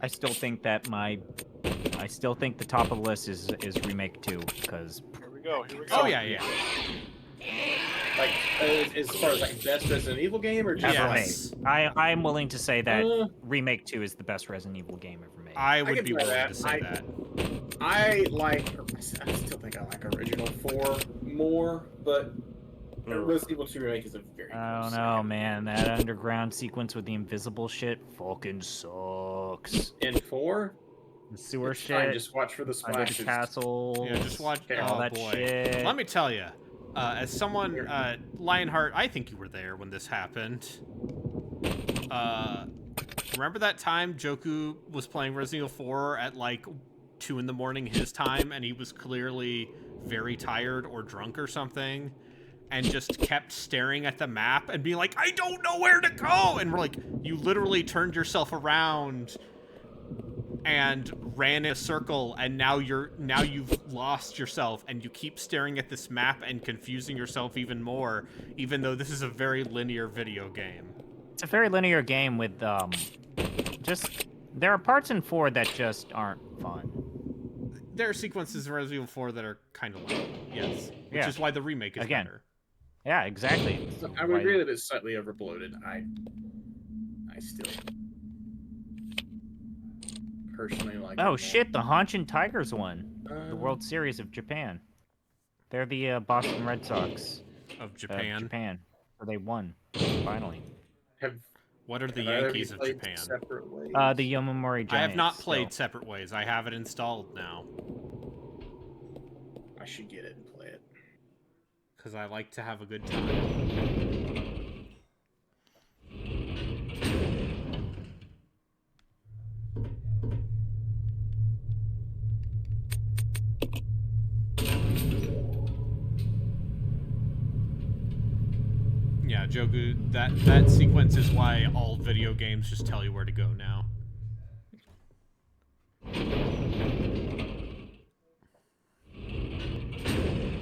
I still think that the top of the list is Remake 2, because... Here we go. Oh, yeah. Like, as far as like best Resident Evil game or just Yes. I'm willing to say that Remake 2 is the best Resident Evil game ever made. I can would be try willing that. to say that. I still think I like Original 4 more, but Resident Evil 2 Remake is a very I don't close know, second. man. That underground sequence with the invisible shit fucking sucks. In 4? The sewer It's fine, shit, just watch for the under the splashes. castle. Yeah, just watch all oh that boy. shit. Let me tell you, as someone, Lionheart, I think you were there when this happened. Remember that time Joku was playing Resident Evil 4 at like 2 in the morning his time, and he was clearly very tired or drunk or something, and just kept staring at the map and being like, I don't know where to go! And we're like, you literally turned yourself around and ran in a circle, and now you've lost yourself, and you keep staring at this map and confusing yourself even more, even though this is a very linear video game. It's a very linear game with there are parts in 4 that just aren't fun. There are sequences in Resident Evil 4 that are kind of lame, yes, which Yeah. is why the remake is Again. better. Yeah, exactly. I would agree that it's slightly overbloated. I still personally like it Oh more. shit, the Hanshin Tigers won the World Series of Japan. They're the Boston Red Sox Of Japan. So they won finally. What are the Have either of you Yankees of played The Japan? Yomamori Giants. I have not so- played Separate Ways. I have it installed now. I should get it and play it. Because I like to have a good time. Yeah, Joku, that sequence is why all video games just tell you where to go now.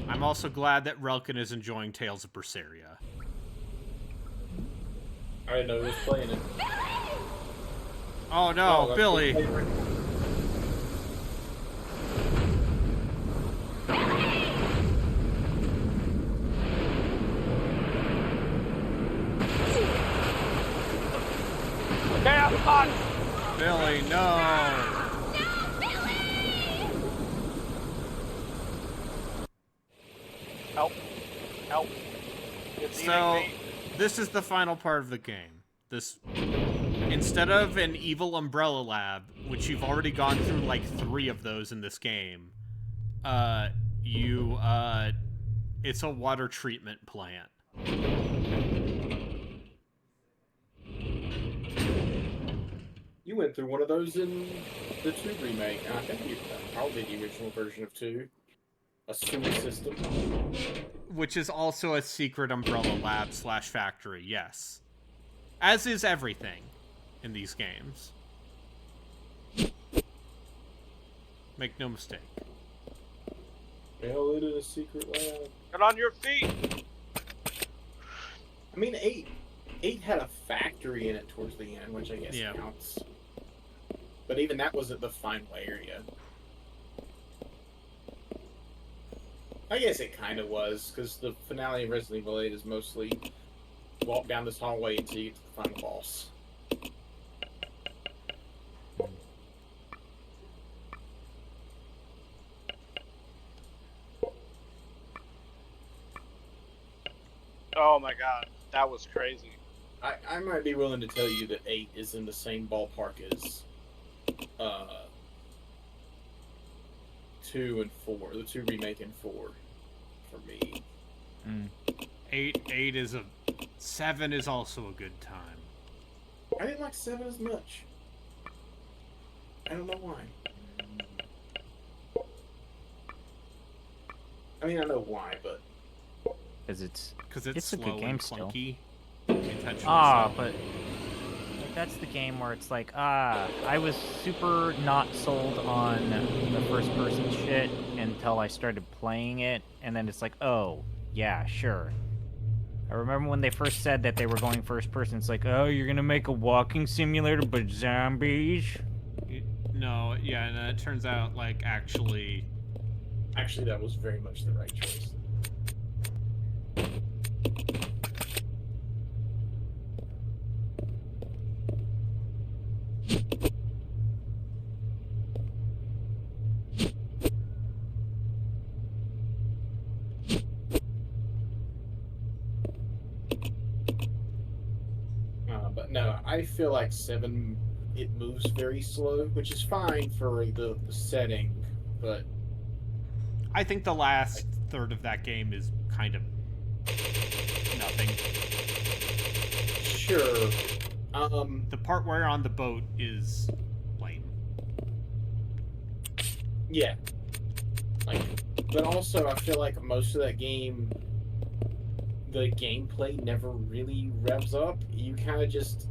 I'm also glad that Relkin is enjoying Tales of Berseria. I didn't know who was playing it. Oh no, that's Billy! my favorite. Okay, I'm on. Billy, no! Help. Help. It's So, eating me. this is the final part of the game. Instead of an evil umbrella lab, which you've already gone through like 3 of those in this game, it's a water treatment plant. You went through one of those in the 2 remake. I think probably the original version of 2. A sewer system. Which is also a secret umbrella lab / factory, yes. As is everything in these games. Make no mistake. Hell, it is a secret lab. Get on your feet. I mean, 8 had a factory in it towards the end, which I guess counts. But even that wasn't the final area. I guess it kind of was, because the finale of Resident Evil 8 is mostly walk down this hallway until you get to the final boss. Oh my god, that was crazy. I might be willing to tell you that 8 is in the same ballpark as 2 and 4. The 2 remake and 4 for me. 8 is 7 is also a good time. I didn't like 7 as much. I don't know why. I mean, I know why, but Because it's slow a good game and still. clunky. But that's the game where it's like, I was super not sold on the first person shit until I started playing it, and then it's like, oh, yeah, sure. I remember when they first said that they were going first person, it's like, oh, you're gonna make a walking simulator but zombies? No, yeah, and it turns out, like, actually, that was very much the right choice. But no, I feel like 7, it moves very slow, which is fine for the setting, but I think the last third of that game is kind of nothing. Sure. The part where you're on the boat is lame. Yeah. But also I feel like most of that game, the gameplay never really revs up. You kind of just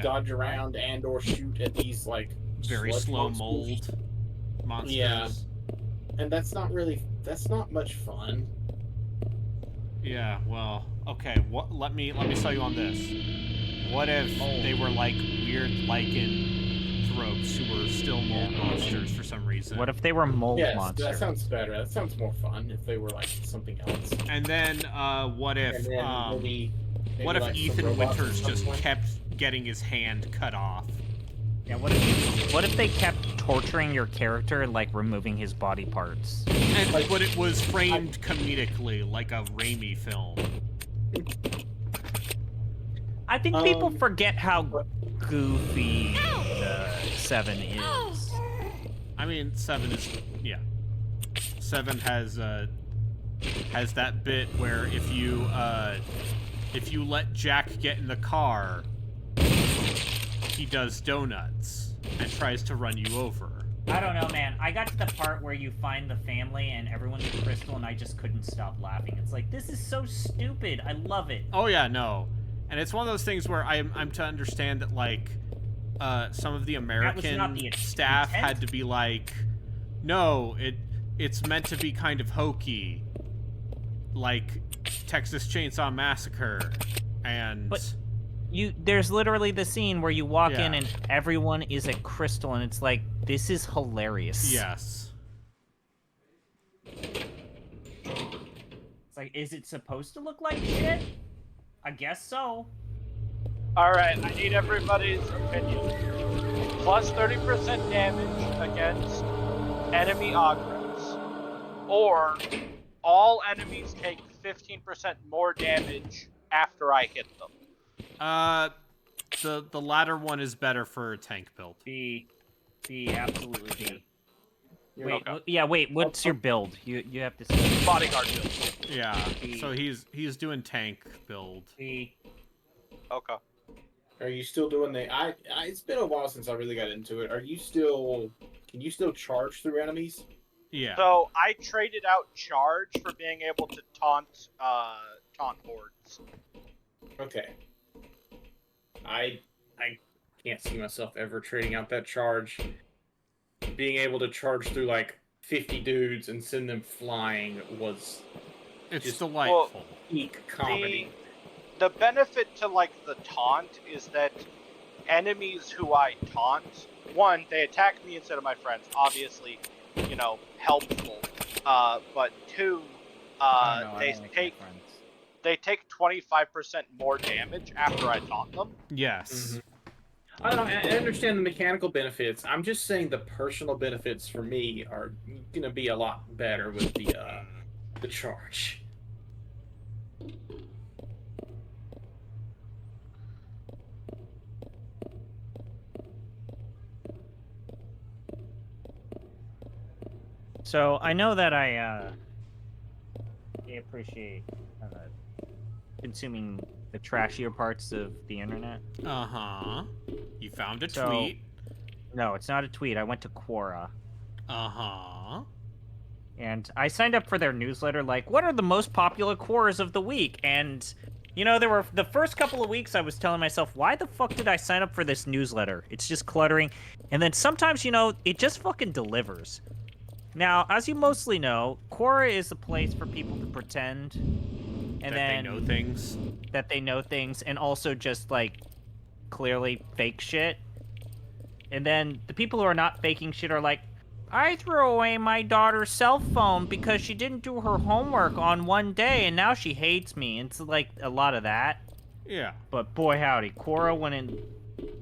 dodge around and or shoot at these, like, very slow mold monsters. Yeah. And that's not much fun. Yeah, well, okay, let me sell you on this. What if they were like weird lycanthropes who were still mold monsters for some reason? What if they were mold monsters? That sounds better. That sounds more fun if they were like something else. And then what if maybe what if like Ethan Winters just kept getting his hand cut off? Yeah, what if they kept torturing your character, like removing his body parts? But it was framed comedically, like a Raimi film. I think people forget how goofy 7 is. I mean, 7 is 7 has that bit where if you let Jack get in the car, he does donuts and tries to run you over. I don't know, man. I got to the part where you find the family and everyone's a crystal, and I just couldn't stop laughing. It's like, this is so stupid. I love it. Oh yeah, no. And it's one of those things where I'm to understand that, like, some of the American staff had to be like, no, it's meant to be kind of hokey, like Texas Chainsaw Massacre, and. But there's literally the scene where you walk in and everyone is a crystal, and it's like, this is hilarious. Yes. It's like, is it supposed to look like shit? I guess so. Alright, I need everybody's opinion. Plus 30% damage against enemy augments. Or all enemies take 15% more damage after I hit them. The latter one is better for a tank build. B, absolutely B. Wait, okay. Wait, what's your build? You have to say. Bodyguard build. Yeah, B. so he's doing tank build. B. Okay. Are you still doing it's been a while since I really got into it. Can you still charge through enemies? Yeah. So I traded out charge for being able to taunt hordes. Okay. I can't see myself ever trading out that charge. Being able to charge through like 50 dudes and send them flying was it's just delightful. Peak comedy. the benefit to like the taunt is that enemies who I taunt, one, they attack me instead of my friends. Obviously, you know, helpful. But two, they take 25% more damage after I taunt them. Yes. I don't know. I understand the mechanical benefits. I'm just saying the personal benefits for me are gonna be a lot better with the charge. So I know that I appreciate consuming the trashier parts of the internet. Uh-huh. You found a tweet. No, it's not a tweet. I went to Quora. Uh-huh. And I signed up for their newsletter, like, what are the most popular Quoras of the week? And, you know, there were the first couple of weeks I was telling myself, why the fuck did I sign up for this newsletter? It's just cluttering. And then sometimes, you know, it just fucking delivers. Now, as you mostly know, Quora is a place for people to pretend and they know things. That they know things, and also just, like, clearly fake shit. And then the people who are not faking shit are like, I threw away my daughter's cell phone because she didn't do her homework on one day, and now she hates me. It's like a lot of that. Yeah. But boy howdy, Quora went in.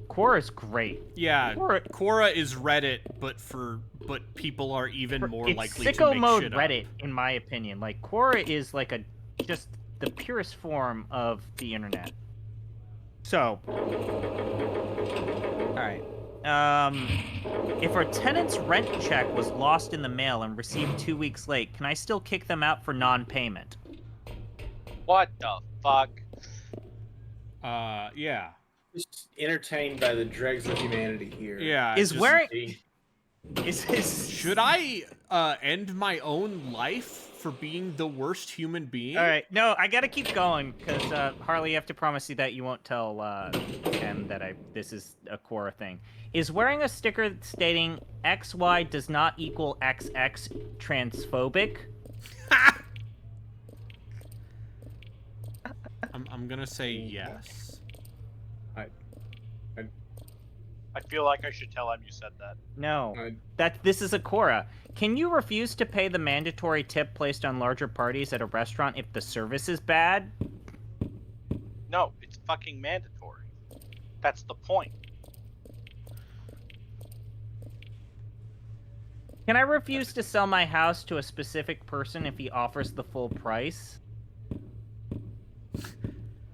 Quora's great. Yeah, Quora is Reddit, but people are even more likely to make sicko mode shit Reddit, up. in my opinion. Like, Quora is like just the purest form of the internet. So, all right. If a tenant's rent check was lost in the mail and received 2 weeks late, can I still kick them out for non-payment? What the fuck? Yeah. Just entertained by the dregs of humanity here. Yeah. Should I end my own life for being the worst human being? All right, no, I gotta keep going because Harley, you have to promise you that you won't tell Ken that this is a Quora thing. Is wearing a sticker stating XY does not equal XX transphobic? I'm gonna say yes. I feel like I should tell him you said that. No, this is a Quora. Can you refuse to pay the mandatory tip placed on larger parties at a restaurant if the service is bad? No, it's fucking mandatory. That's the point. Can I refuse to sell my house to a specific person if he offers the full price?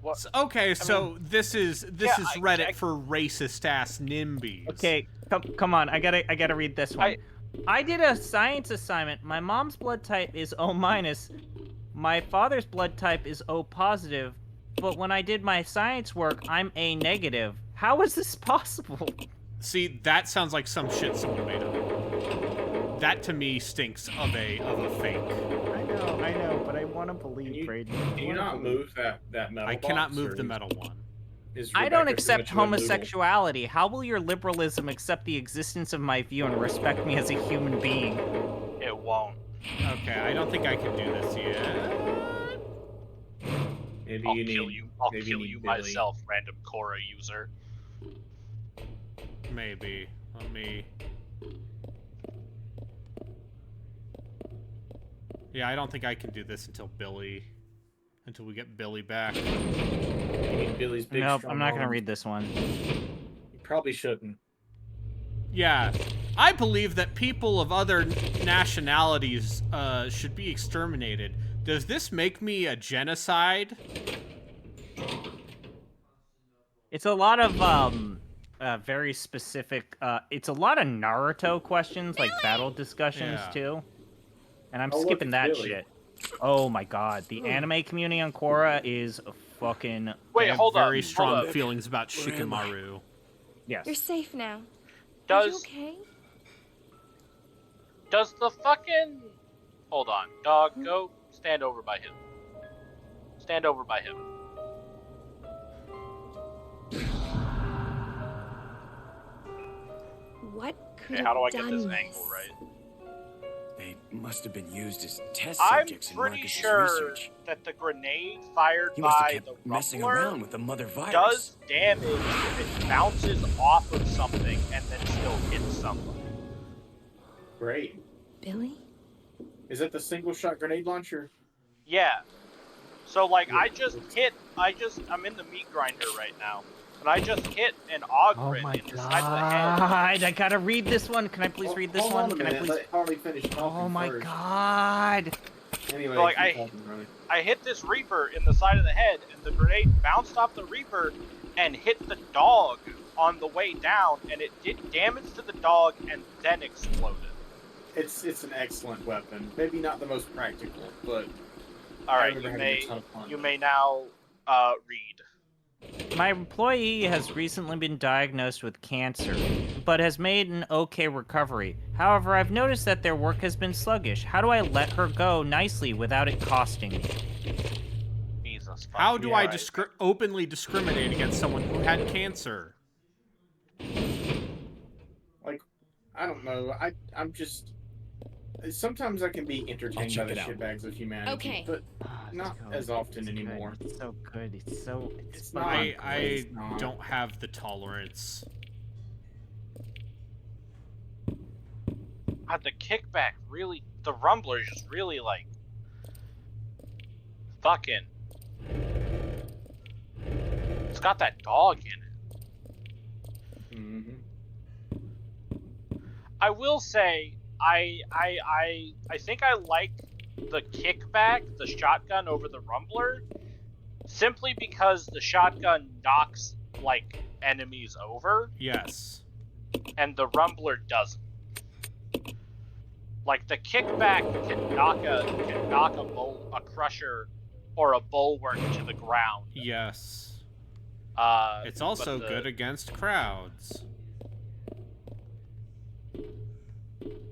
What? Okay, this is Reddit for racist ass NIMBYs. Okay, come on, I gotta read this one. I did a science assignment. My mom's blood type is O-. My father's blood type is O+. But when I did my science work, I'm A-. How is this possible? See, that sounds like some shit someone made up. That to me stinks of a fake. I know, but I want to believe, Braden. Can you not move that metal I cannot box, move or the metal one. I don't accept homosexuality. How will your liberalism accept the existence of my view and respect me as a human being? It won't. Okay, I don't think I can do this yet. Maybe I'll kill you Billy. myself, random Quora user. Maybe. Let me... Yeah, I don't think I can do this until we get Billy back. You need Billy's big Nope, strong I'm not gonna arm. read this one. You probably shouldn't. Yeah, I believe that people of other nationalities should be exterminated. Does this make me a genocide? It's a lot of very specific. It's a lot of Naruto questions, like battle discussions too. And I'm skipping that shit. Oh my god, the anime community on Quora is fucking. Wait, hold on. Very strong feelings about Shikamaru. Yes. You're safe now. Does Are you okay? Does the fucking... Hold on. Dog, go stand over by him. Stand over by him. What could Okay, how do I have get done this this? angle right? They must have been used as test I'm subjects in pretty Marcus's sure research. that the grenade fired He must have by kept the messing Rumbler around with the mother virus. does damage if it bounces off of something and then still hits someone. Great. Billy? Is that the single shot grenade launcher? Yeah. So, like, Yeah. I'm in the meat grinder right now, and I just hit an augment in the side of the head. I gotta read this one. Can I please read this Hold one? on a Can I minute, please? let Harley finish talking Oh my first. god! Anyway, So, like, keep talking, Harley. I hit this Reaper in the side of the head, and the grenade bounced off the Reaper and hit the dog on the way down, and it did damage to the dog and then exploded. It's an excellent weapon. Maybe not the most practical, but All I right, remember having a ton of fun. you may now read. My employee has recently been diagnosed with cancer, but has made an okay recovery. However, I've noticed that their work has been sluggish. How do I let her go nicely without it costing me? Jesus. How do I Christ. openly discriminate against someone who had cancer? Like, I don't know. I'm just. Sometimes I can be entertained by check the it out. shitbags of humanity, Okay. but not as often anymore. It's so good. It's not. fun. I don't have the tolerance. The kickback really, the Rumbler is just really like fucking. It's got that dog in it. Mm-hmm. I will say, I think I like the kickback, the shotgun over the Rumbler, simply because the shotgun knocks like enemies over, Yes. and the Rumbler doesn't. Like the kickback can knock a crusher or a bulwark to the ground. Yes. It's But also good against crowds.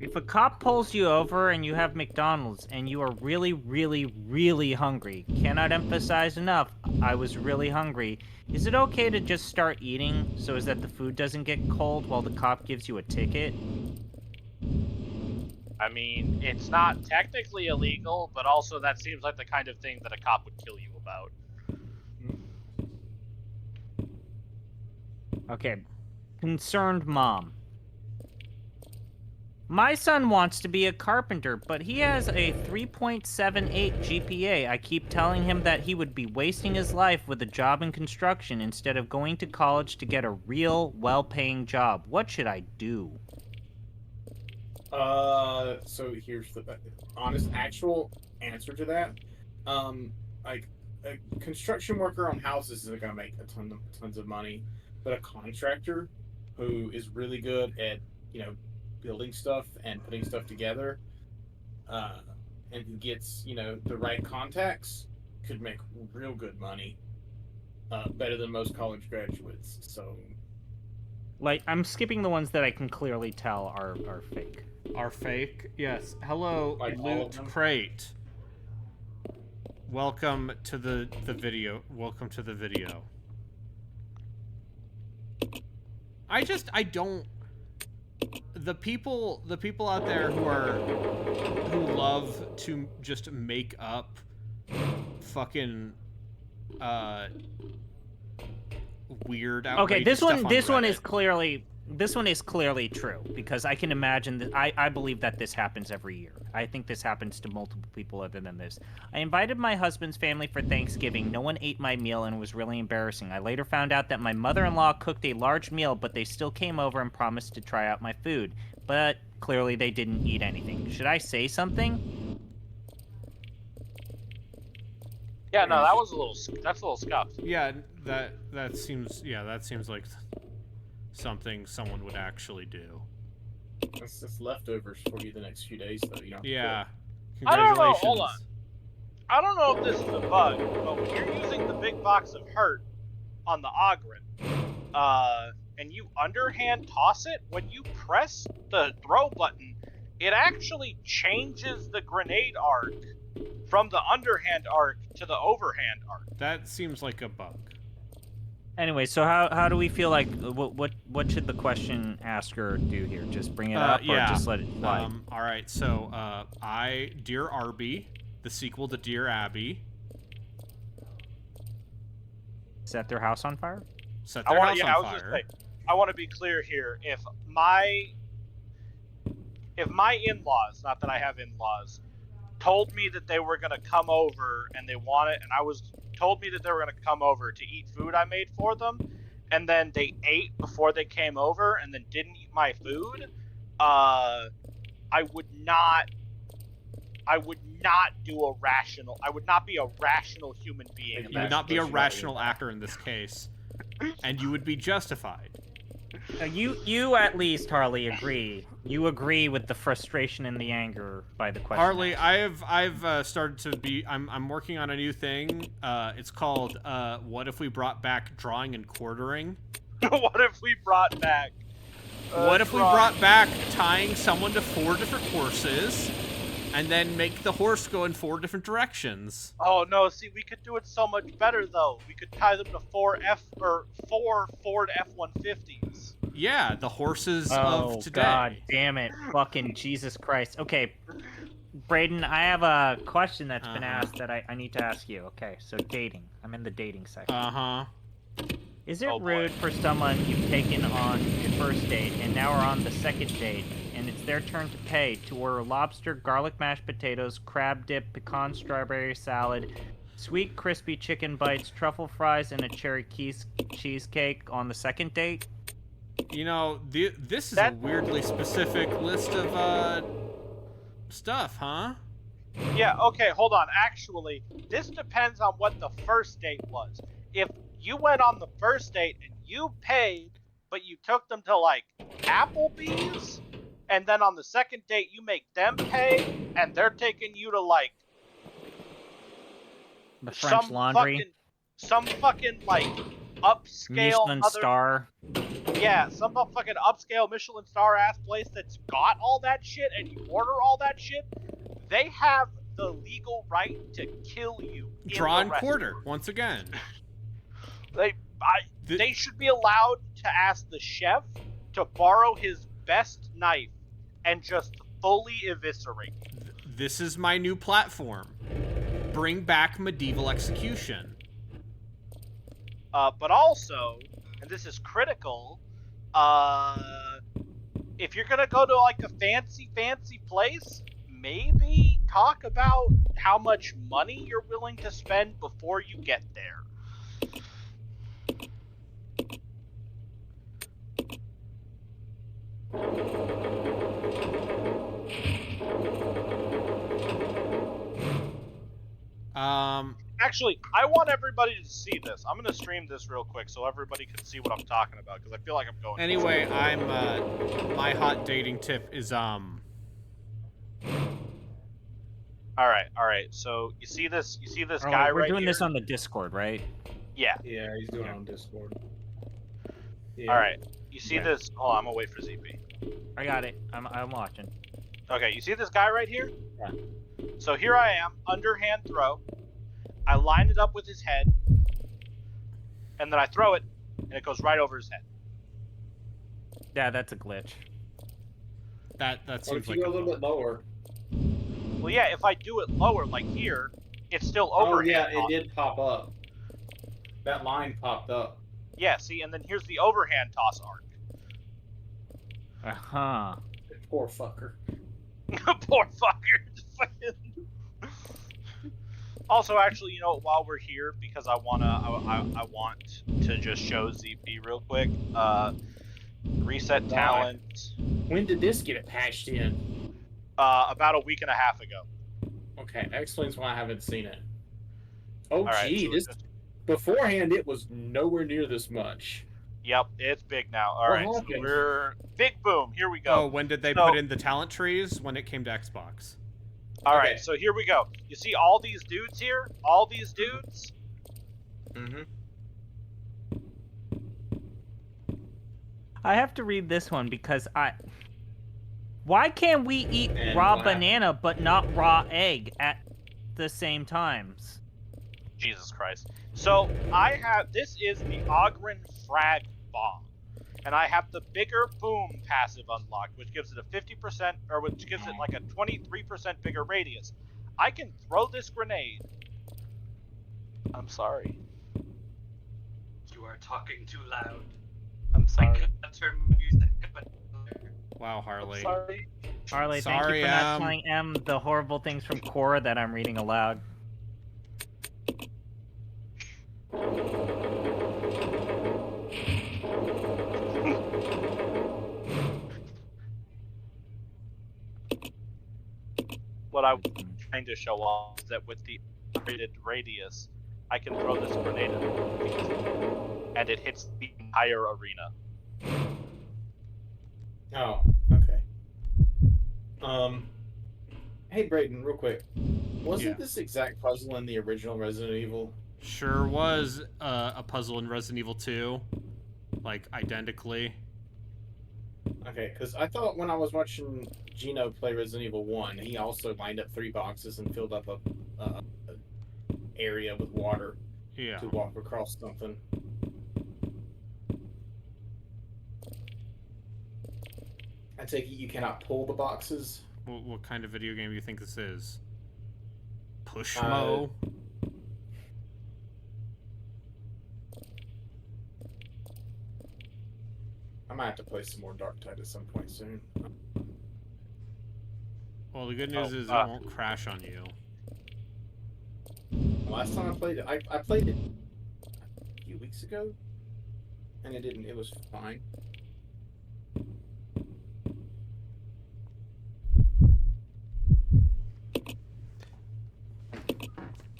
If a cop pulls you over and you have McDonald's and you are really, really, really hungry, cannot emphasize enough, I was really hungry, is it okay to just start eating so as that the food doesn't get cold while the cop gives you a ticket? I mean, it's not technically illegal, but also that seems like the kind of thing that a cop would kill you about. Okay. Concerned mom. My son wants to be a carpenter, but he has a 3.78 GPA. I keep telling him that he would be wasting his life with a job in construction instead of going to college to get a real, well-paying job. What should I do? So here's the honest, actual answer to that. Like a construction worker on houses isn't gonna make tons of money, but a contractor who is really good at building stuff and putting stuff together, and who gets the right contacts could make real good money, better than most college graduates. So, like, I'm skipping the ones that I can clearly tell are fake. Are fake? Yes. Hello, Like all of Loot them? Crate. Welcome to the video. Welcome to the video. I don't. The people out there who love to just make up fucking weird, Okay, outrageous stuff on this one Reddit. is clearly true, because I can imagine that I believe that this happens every year. I think this happens to multiple people other than this. I invited my husband's family for Thanksgiving. No one ate my meal and it was really embarrassing. I later found out that my mother-in-law cooked a large meal, but they still came over and promised to try out my food. But clearly they didn't eat anything. Should I say something? Yeah, no, that's a little scuffed. Yeah, that seems like something someone would actually do. that's leftovers for you the next few days, though. You know. Yeah. I don't know, Congratulations. hold on. I don't know if this is a bug, but when you're using the big box of hurt on the Ogren, and you underhand toss it, when you press the throw button, it actually changes the grenade arc from the underhand arc to the overhand arc. That seems like a bug. Anyway, so how do we feel like what should the question asker do here? Just bring it up or just let it fly? All right. So Dear Arby, the sequel to Dear Abby. Set their house on fire? Set their house on I was fire. just saying, I want to be clear here. If my in-laws, not that I have in-laws, told me that they were gonna come over and they wanted, and told me that they were gonna come over to eat food I made for them, and then they ate before they came over and then didn't eat my food, I would not be a rational human being. You would not be a rational actor in this case, and you would be justified. You at least, Harley, agree. You agree with the frustration and the anger by the question. Harley, I've started to be. I'm working on a new thing. It's called "What if we brought back drawing and quartering?" What if we brought back? What if we brought back tying someone to 4 different horses, and then make the horse go in 4 different directions? Oh no! See, we could do it so much better though. We could tie them to 4 Ford F-150s. Yeah, the horses of today. Oh, God damn it. Fucking Jesus Christ. Okay, Brayden, I have a question that's been asked that I need to ask you. Okay, so dating. I'm in the dating section. Uh-huh. Is it rude for someone you've taken on your first date and now are on the second date, and it's their turn to pay, to order lobster, garlic mashed potatoes, crab dip, pecan strawberry salad, sweet crispy chicken bites, truffle fries, and a cherry cheesecake on the second date? You know, this is a weirdly specific list of stuff, huh? Yeah, okay, hold on. Actually, this depends on what the first date was. If you went on the first date and you paid, but you took them to, like, Applebee's, and then on the second date you make them pay, and they're taking you to, like, the French Laundry? Some fucking, like, upscale Michelin star. Yeah, some fucking upscale Michelin star ass place that's got all that shit, and you order all that shit, they have the legal right to kill you. Draw and quarter, once again. They should be allowed to ask the chef to borrow his best knife and just fully eviscerate you. This is my new platform. Bring back medieval execution. But also, and this is critical, if you're gonna go to like a fancy place, maybe talk about how much money you're willing to spend before you get there. Actually, I want everybody to see this. I'm gonna stream this real quick so everybody can see what I'm talking about, because I feel like I'm going. Anyway, my hot dating tip is All right. So you see this guy right We're doing here? this on the Discord, right? Yeah. Yeah, he's doing it on Discord. Yeah. All right. You see this? Hold on, I'm gonna wait for ZP. I got it. I'm watching. Okay, you see this guy right here? Yeah. So here I am, underhand throw. I line it up with his head, and then I throw it, and it goes right over his head. Yeah, that's a glitch. that Or seems if like you go a little bit lower. Well, yeah, if I do it lower, like here, it's still Oh overhand. yeah, it did pop up. That line popped up. Yeah, see, and then here's the overhand toss arc. Uh-huh. Poor fucker. Poor fucker. Also, actually, you know, while we're here, because I want to just show ZP real quick. Reset talent. When did this get patched in? About a week and a half ago. Okay, that explains why I haven't seen it. Oh, right, gee, so this beforehand it was nowhere near this much. Yep, it's big now. All right, so we're big boom. Here we go. Oh, when did they put in the talent trees? When it came to Xbox. All right, so here we go. You see all these dudes here? All these dudes? Mm-hmm. I have to read this one because why can't we eat raw banana but not raw egg at the same times? Jesus Christ. So this is the Ogren Frag Bomb. And I have the bigger boom passive unlocked, which gives it a 50%, or which gives it like a 23% bigger radius. I can throw this grenade. I'm sorry. You are talking too loud. I'm sorry. I cannot turn my music up. Wow, Harley. I'm sorry. Harley, thank you for not telling M the horrible things from Korra that I'm reading aloud. What I'm trying to show off is that with the upgraded radius, I can throw this grenade at and it hits the entire arena. Oh, okay. Hey Brayden, real quick. Wasn't this exact puzzle in the original Resident Evil? Sure was a puzzle in Resident Evil 2. Like, identically. Okay, because I thought when I was watching Gino play Resident Evil 1, he also lined up 3 boxes and filled up a area with water to walk across something. I take it you cannot pull the boxes? What kind of video game do you think this is? Pushmo? I might have to play some more Dark Tide at some point soon. Well, the good news is it won't crash on you. Last time I played it, I played it a few weeks ago, and it didn't. It was fine.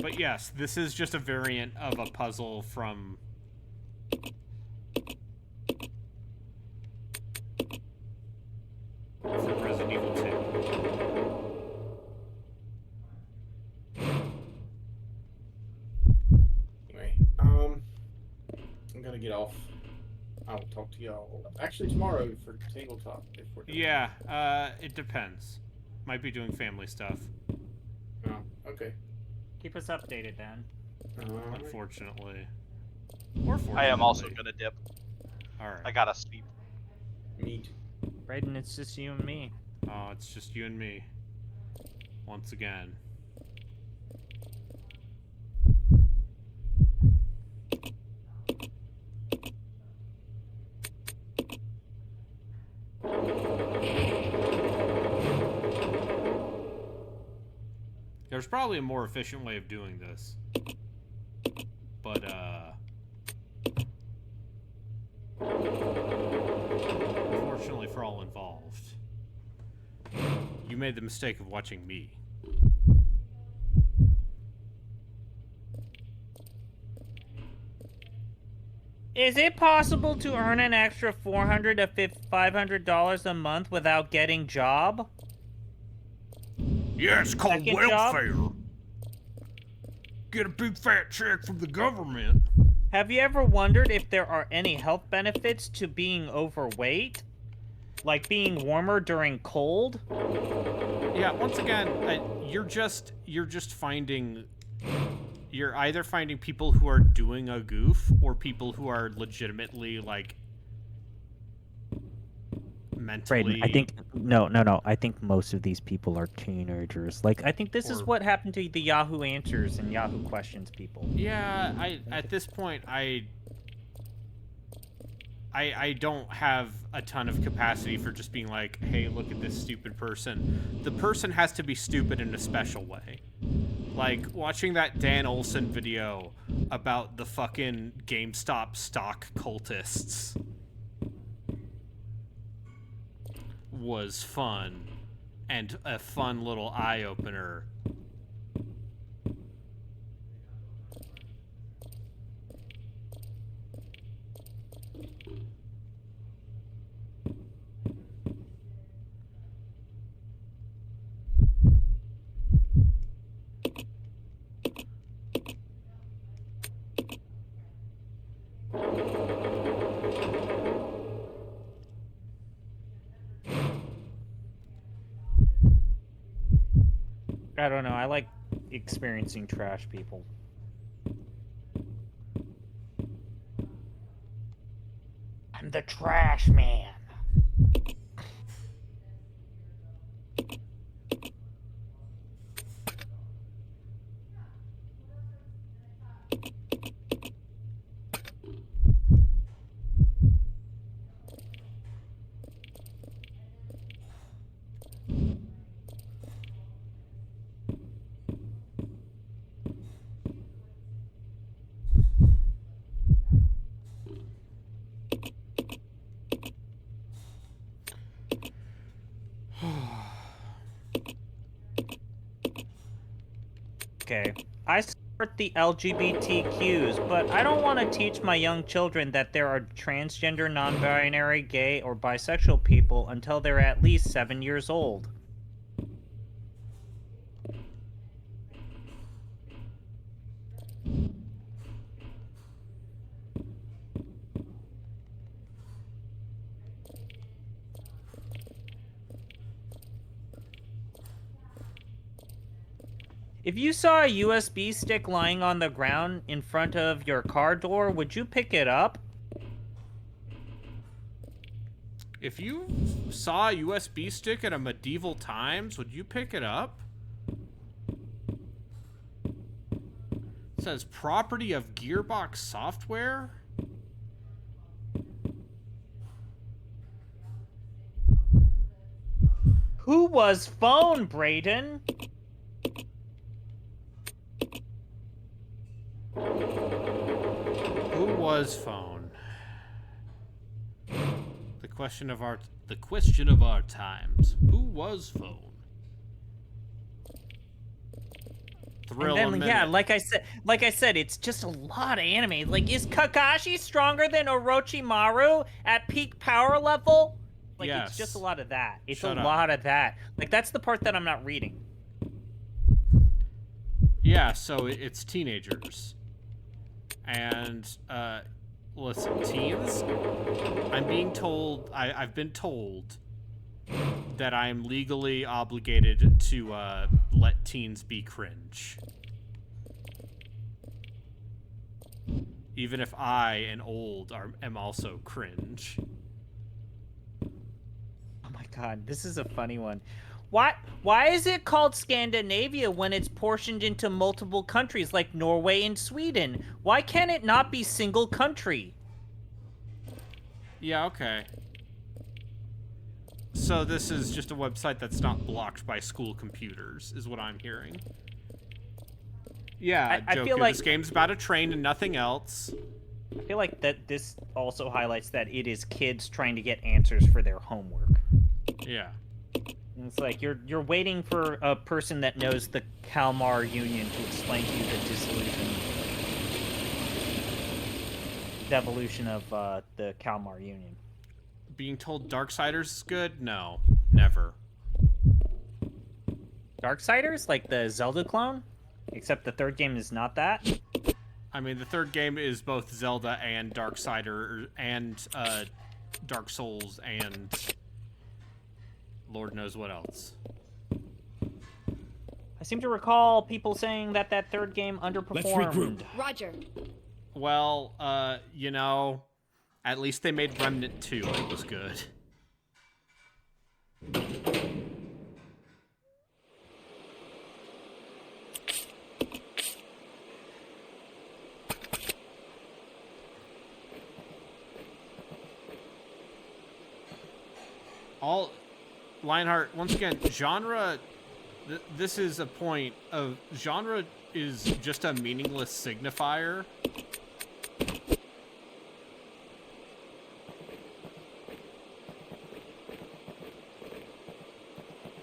But yes, this is just a variant of a puzzle from Resident Evil 2. Anyway, I'm gonna get off. I'll talk to y'all actually tomorrow for tabletop if we're doing it depends. Might be doing family stuff. Oh, okay. Keep us updated, Dan. Unfortunately. Or fortunately. I am also gonna dip. Alright. I gotta sleep. Me too. Brayden, it's just you and me. Oh, it's just you and me. Once again. There's probably a more efficient way of doing this. But, unfortunately for all involved, you made the mistake of watching me. Is it possible to earn an extra $400 to $500 a month without getting job? Yeah, it's called Second welfare. job? Get a big fat check from the government. Have you ever wondered if there are any health benefits to being overweight? Like being warmer during cold? Yeah, once again, you're just finding... You're either finding people who are doing a goof or people who are legitimately, like, mentally... Brayden, I think... No. I think most of these people are teenagers. Like, I think this is what happened to the Yahoo Answers and Yahoo Questions people. Yeah, at this point, I don't have a ton of capacity for just being like, hey, look at this stupid person. The person has to be stupid in a special way. Like, watching that Dan Olsen video about the fucking GameStop stock cultists was fun, and a fun little eye-opener. I don't know, I like experiencing trash people. the trash man. Okay, I support the LGBTQs, but I don't want to teach my young children that there are transgender, non-binary, gay, or bisexual people until they're at least 7 years old. If you saw a USB stick lying on the ground in front of your car door, would you pick it up? If you saw a USB stick at a medieval times, would you pick it up? It says property of Gearbox Software. Who was phone, Brayden? Who was phone? The question of our times. Who was phone? Thrill and a then, minute. yeah, like I said, it's just a lot of anime. Like, is Kakashi stronger than Orochimaru at peak power level? Like, Yes. it's just a lot of that. It's Shut a up. lot of that. Like, that's the part that I'm not reading. Yeah, so it's teenagers. And, listen, teens, I've been told that I'm legally obligated to, let teens be cringe. Even if I, an old, am also cringe. Oh my god, this is a funny one. Why is it called Scandinavia when it's portioned into multiple countries like Norway and Sweden? Why can't it not be single country? Yeah, okay. So this is just a website that's not blocked by school computers, is what I'm hearing. Yeah, I Joku, feel like this game's about a train and nothing else. I feel like that this also highlights that it is kids trying to get answers for their homework. Yeah. And it's like you're waiting for a person that knows the Kalmar Union to explain to you the evolution of the Kalmar Union. Being told Darksiders is good? No. Never. Darksiders? Like the Zelda clone? Except the third game is not that? I mean, the third game is both Zelda and Darksider, and, Dark Souls, and Lord knows what else. I seem to recall people saying that that third game underperformed. Let's regroup. Roger. Well, you know, at least they made Remnant 2, and it was good. Lionheart, once again, genre, this is a point of, genre is just a meaningless signifier.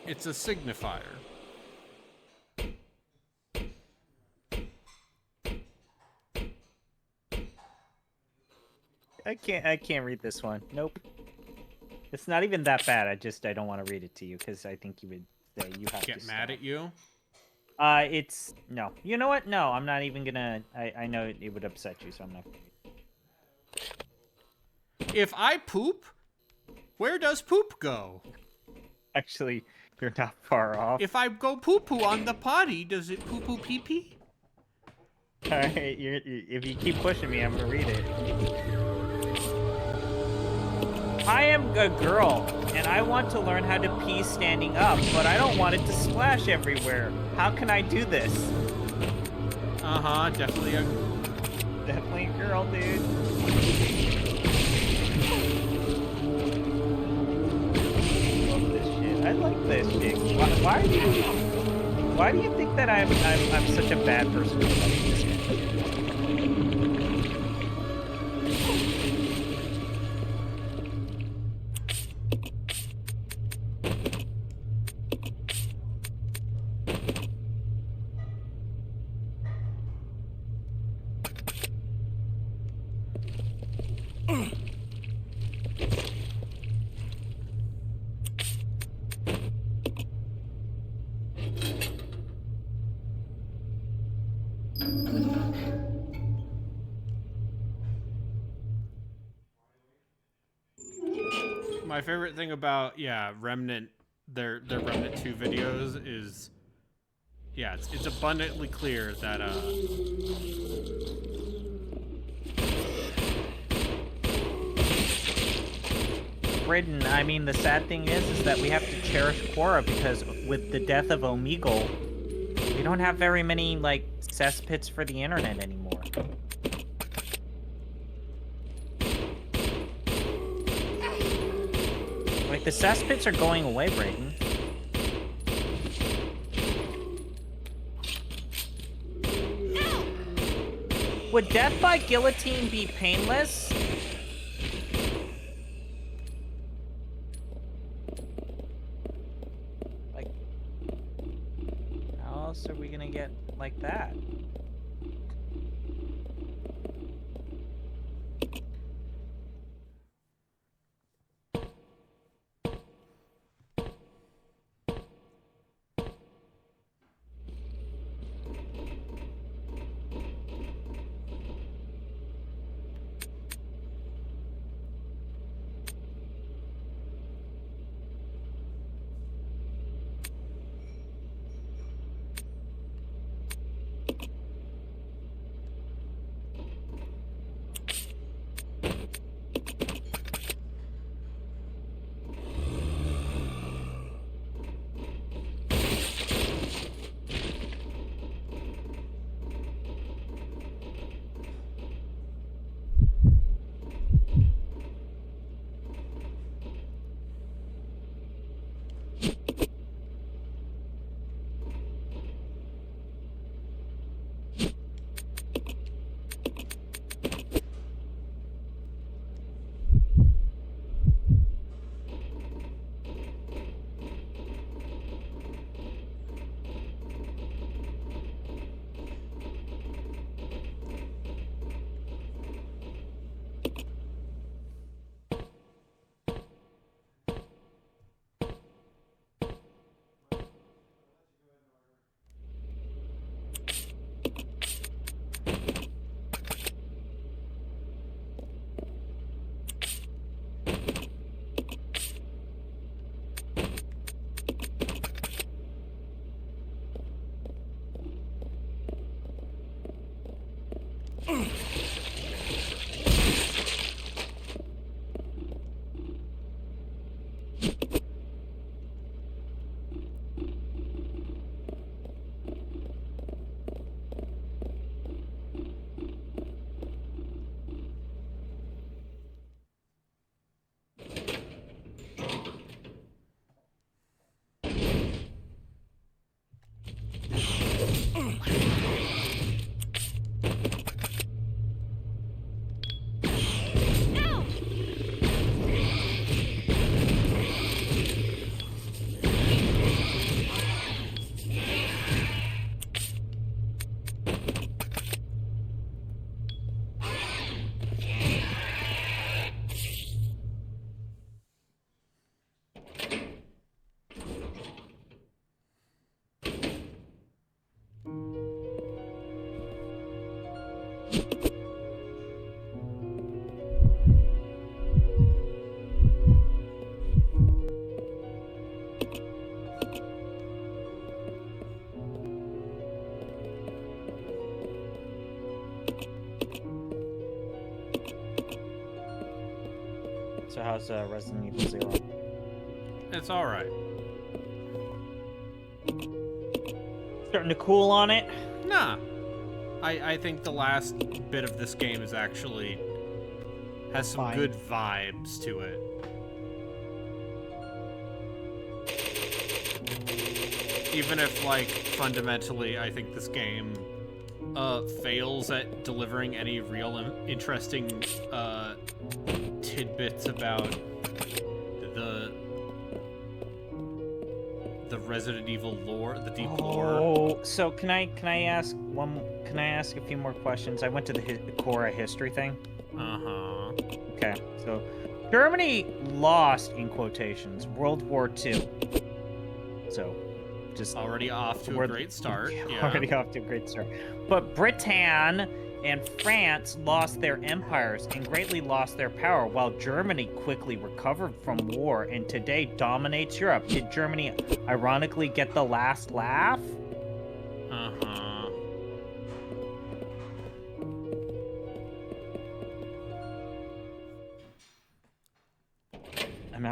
It's a signifier. I can't read this one. Nope. It's not even that bad. I don't want to read it to you because I think you would say you have to Get mad at you? It's no. You know what? No, I'm not even gonna. I know it would upset you, so I'm not. If I poop, where does poop go? Actually, you're not far off. If I go poo-poo on the potty, does it poo-poo pee-pee? Alright, if you keep pushing me, I'm gonna read it. I am a girl, and I want to learn how to pee standing up, but I don't want it to splash everywhere. How can I do this? Definitely a girl, dude. Love this shit. I like this shit. Why do you think that I'm such a bad person for liking this kind of shit? My favorite thing about Remnant, their Remnant 2 videos is, it's abundantly clear that Brayden, I mean, the sad thing is that we have to cherish Quora because with the death of Omegle, we don't have very many, like, cesspits for the internet anymore. Like, the cesspits are going away, Brayden. Would death by guillotine be painless? Like, how else are we gonna get like that? How's Resident Evil 0? It's all right. Starting to cool on it? Nah. I think the last bit of this game is actually has some Fine. good vibes to it. Even if, like, fundamentally, I think this game fails at delivering any real interesting tidbits about the Resident Evil lore, the deep lore. Oh, so can I ask a few more questions? I went to the Cora history thing. Uh-huh. Okay, so Germany lost, in quotations, World War II. So, just already off to a great start. Yeah. Already off to a great start. But Britain and France lost their empires and greatly lost their power, while Germany quickly recovered from war and today dominates Europe. Did Germany ironically get the last laugh? Uh-huh. I'm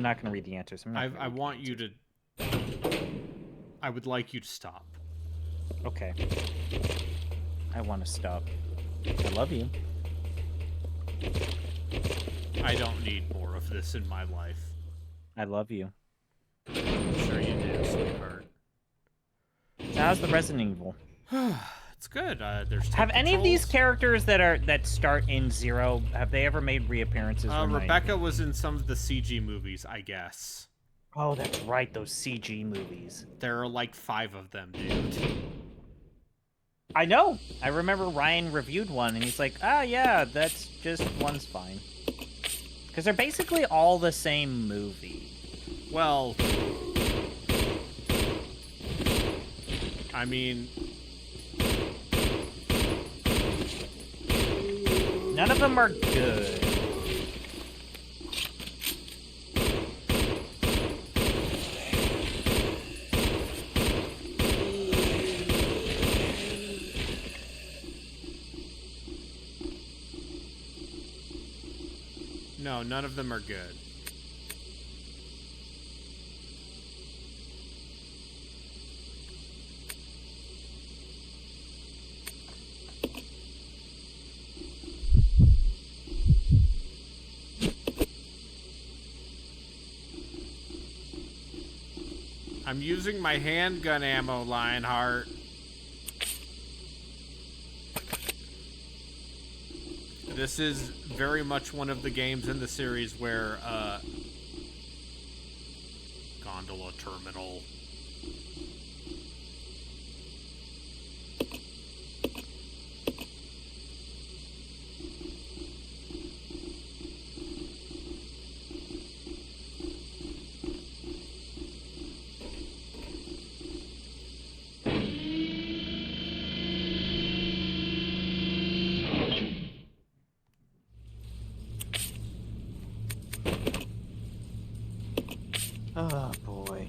not gonna read the answers. I want you to. I would like you to stop. Okay. I want to stop. I love you. I don't need more of this in my life. I love you. I'm sure you do, sweetheart. So how's the Resident Evil? It's good. There's have any of these characters characters that start in 0? Have they ever made reappearances? Rebecca was in some of the CG movies, I guess. Oh, that's right, those CG movies. There are like 5 of them, dude. I know. I remember Ryan reviewed one, and he's like, "Ah, yeah, that's just one's fine." Because they're basically all the same movie. Well, I mean, none of them are good. no, none of them are good. I'm using my handgun ammo, Lionheart. This is very much one of the games in the series where, Gondola Terminal. Oh, boy.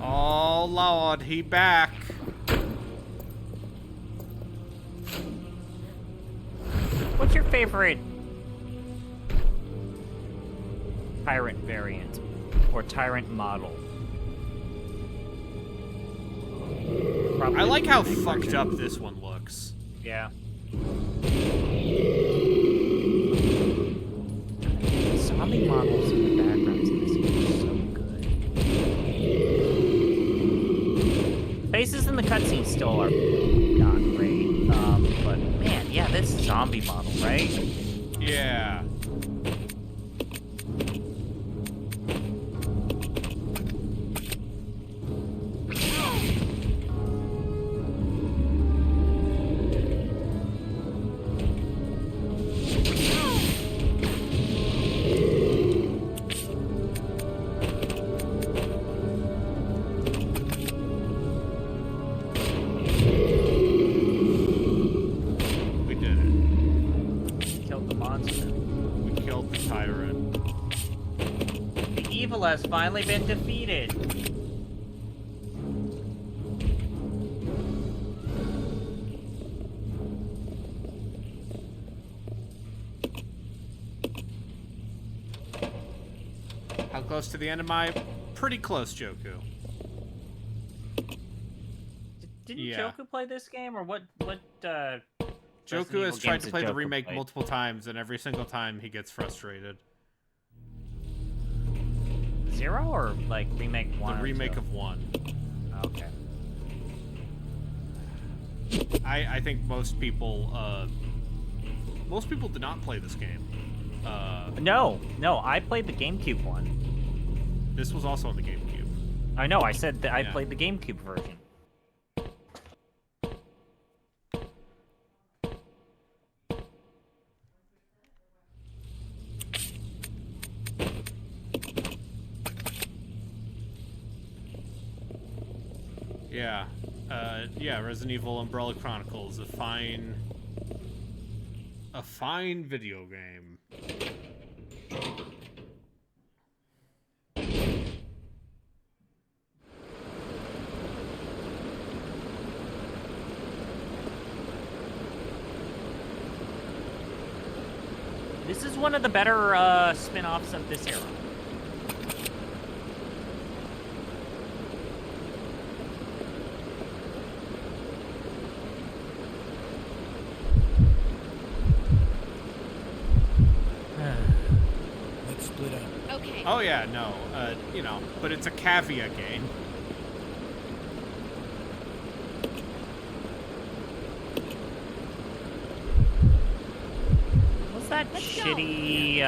Oh, Lord, he back. What's your favorite Tyrant variant or Tyrant model? Probably I like the how big fucked version. up this one looks. Yeah. Zombie models in the backgrounds in this game are so good. Faces in the cutscenes still are not great, but man, yeah, this zombie model, right? Yeah. has finally been defeated. How close to the end am I? Pretty close, Joku. Didn't Yeah. Joku play this game, or what? Joku has tried to play the remake multiple times, and every single time he gets frustrated. 0 or like remake 1? The remake of 1. Okay. I think most people did not play this game. No, I played the GameCube one. This was also on the GameCube. I know. I said that I played the GameCube version. Yeah, Resident Evil Umbrella Chronicles, a fine video game. This is one of the better spin-offs of this era. Let's split up. Okay. Oh yeah, no, but it's a Cavia game. Was that shitty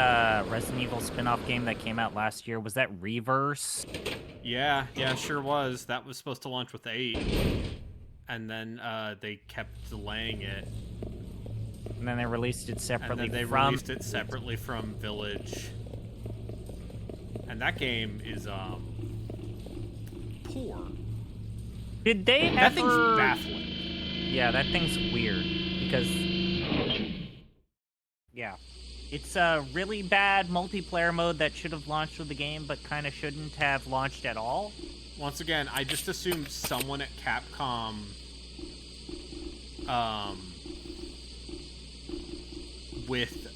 Resident Evil spin-off game that came out last year? Was that Reverse? Yeah, sure was. That was supposed to launch with 8, and then they kept delaying it. And then they released it separately and then they released it separately from Village. And that game is poor. Did they That ever... thing's baffling. Yeah, that thing's weird because yeah, it's a really bad multiplayer mode that should have launched with the game, but kind of shouldn't have launched at all. Once again, I just assumed someone at Capcom with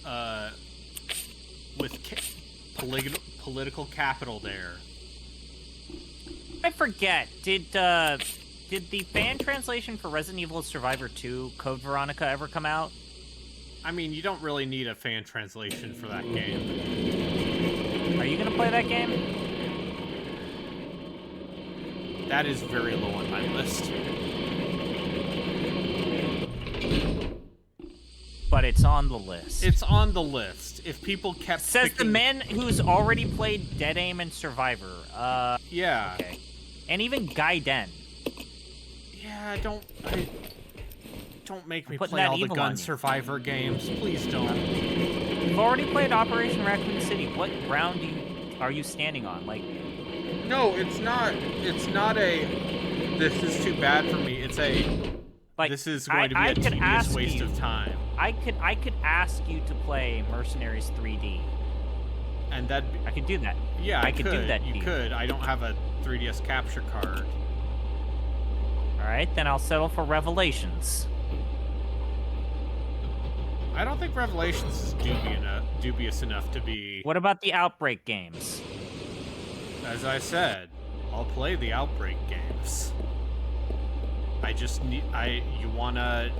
political capital there. I forget. Did the fan translation for Resident Evil Survivor 2 Code Veronica ever come out? I mean, you don't really need a fan translation for that game. Are you gonna play that game? That is very low on my list. But it's on the list. It's on the list. If people kept Says the man who's already played Dead Aim and Survivor. Yeah. Okay. And even Gaiden. Yeah, don't make me putting play that all the evil Gun on you. Survivor games. Please don't. You've already played Operation Raccoon City. What ground are you standing on? Like, no, it's not a this is too bad for me. It's a like this is going to be a tedious waste of time. I could ask you to play Mercenaries 3D. And I could do that. Yeah, I could do that. You could. I don't have a 3DS capture card. All right, then I'll settle for Revelations. I don't think Revelations is dubious enough to be. What about the Outbreak games? As I said, I'll play the Outbreak games. I just need. You wanna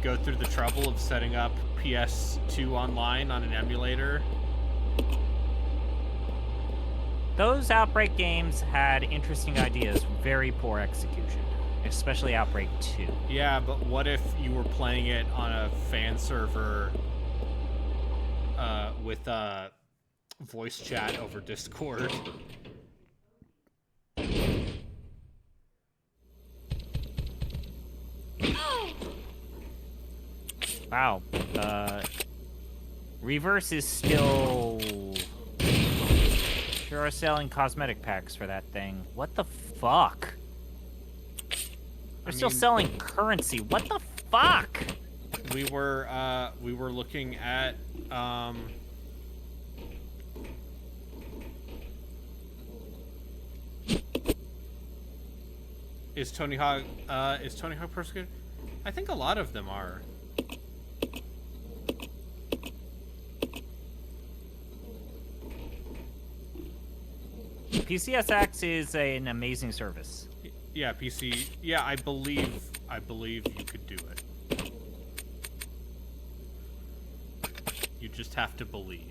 go through the trouble of setting up PS2 online on an emulator? Those Outbreak games had interesting ideas, very poor execution, especially Outbreak 2. Yeah, but what if you were playing it on a fan server with voice chat over Discord? Wow. Reverse is still... Sure are selling cosmetic packs for that thing. What the fuck? They're still selling currency. What the fuck? We were looking at Is Tony Hawk Pro Skater? I think a lot of them are. PCSX is an amazing service. Yeah, PC. Yeah, I believe you could do it. You just have to believe.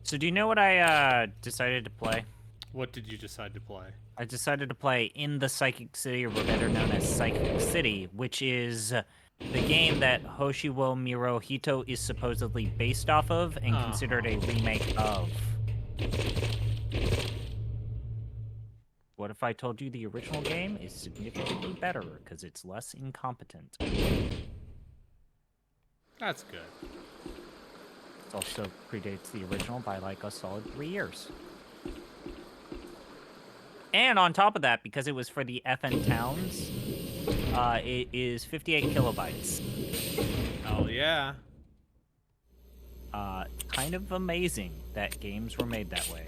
So do you know what I decided to play? What did you decide to play? I decided to play In the Psychic City, or better known as Psychic City, which is the game that Hoshiwo Miro Hito is supposedly based off of and considered a remake of. What if I told you the original game is significantly better because it's less incompetent? That's good. It also predates the original by like a solid 3 years. And on top of that, because it was for the FN Towns, it is 58 kilobytes. Hell yeah. Kind of amazing that games were made that way.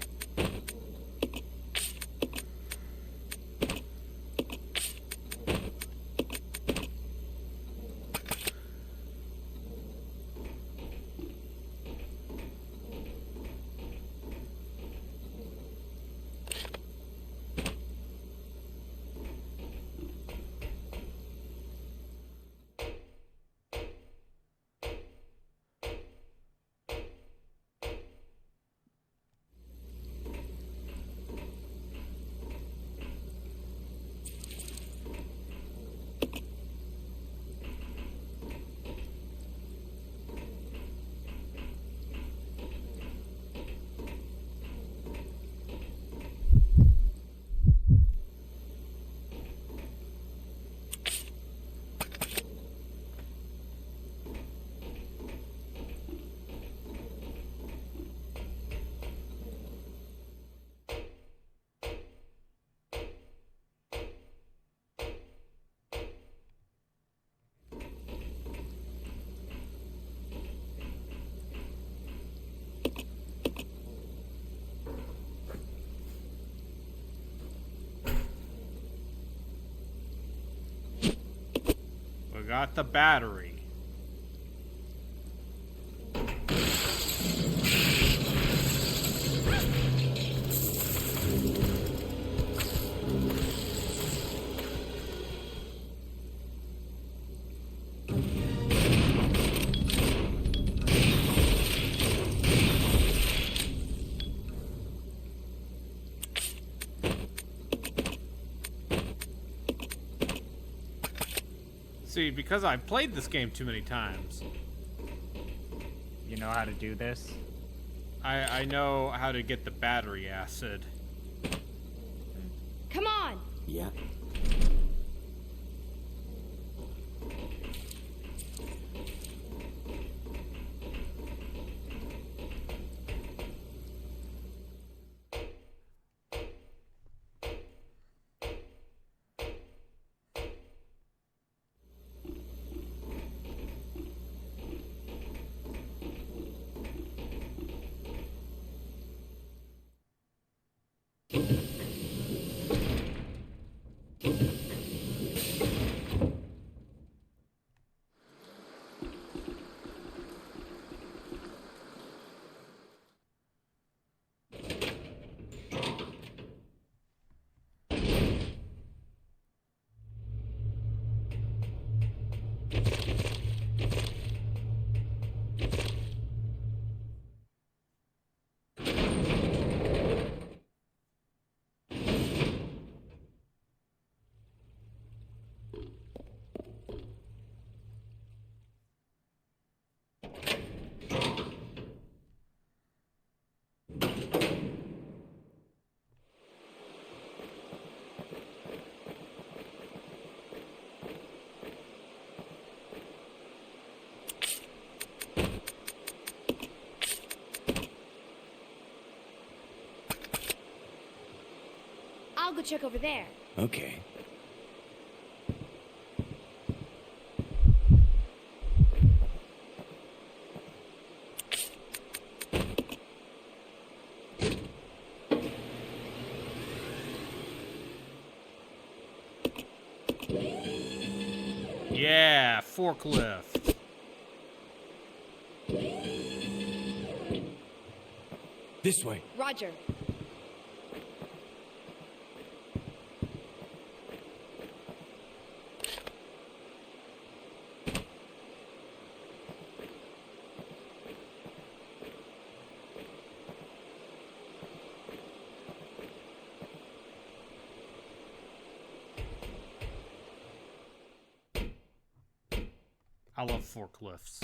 got the battery. See, because I've played this game too many times. You know how to do this? I know how to get the battery acid. Come on! Yeah. I'll go check over there. Okay. Yeah, forklift. This way. Roger. I love forklifts.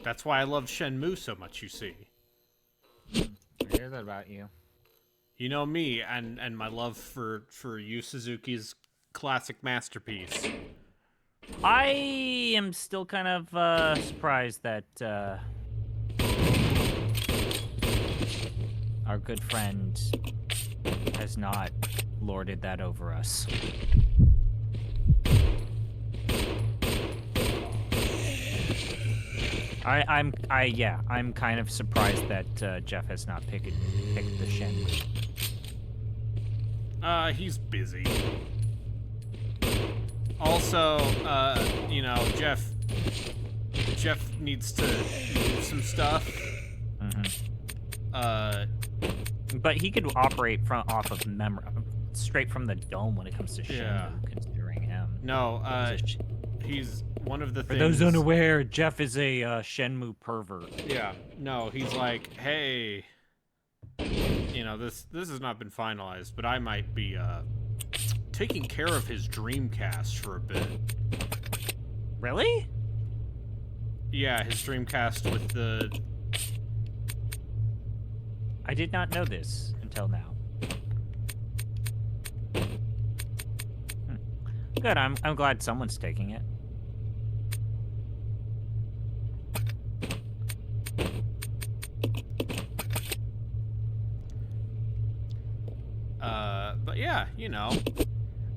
That's why I love Shenmue so much, you see. I hear that about you. You know me and my love for Yu Suzuki's classic masterpiece. I am still kind of surprised that our good friend has not lorded that over us. I'm kind of surprised that Jeff has not picked the Shenmue. He's busy. Also, you know, Jeff needs to move some stuff. But he could operate off of memory, straight from the dome when it comes to Shenmue, Yeah. considering him. No, he's one of the For things. those unaware, Jeff is a Shenmue pervert. Yeah, no, he's like, hey, you know, this has not been finalized, but I might be taking care of his Dreamcast for a bit. Really? Yeah, his Dreamcast with the. I did not know this until now. Good. I'm glad someone's taking it. But yeah, you know,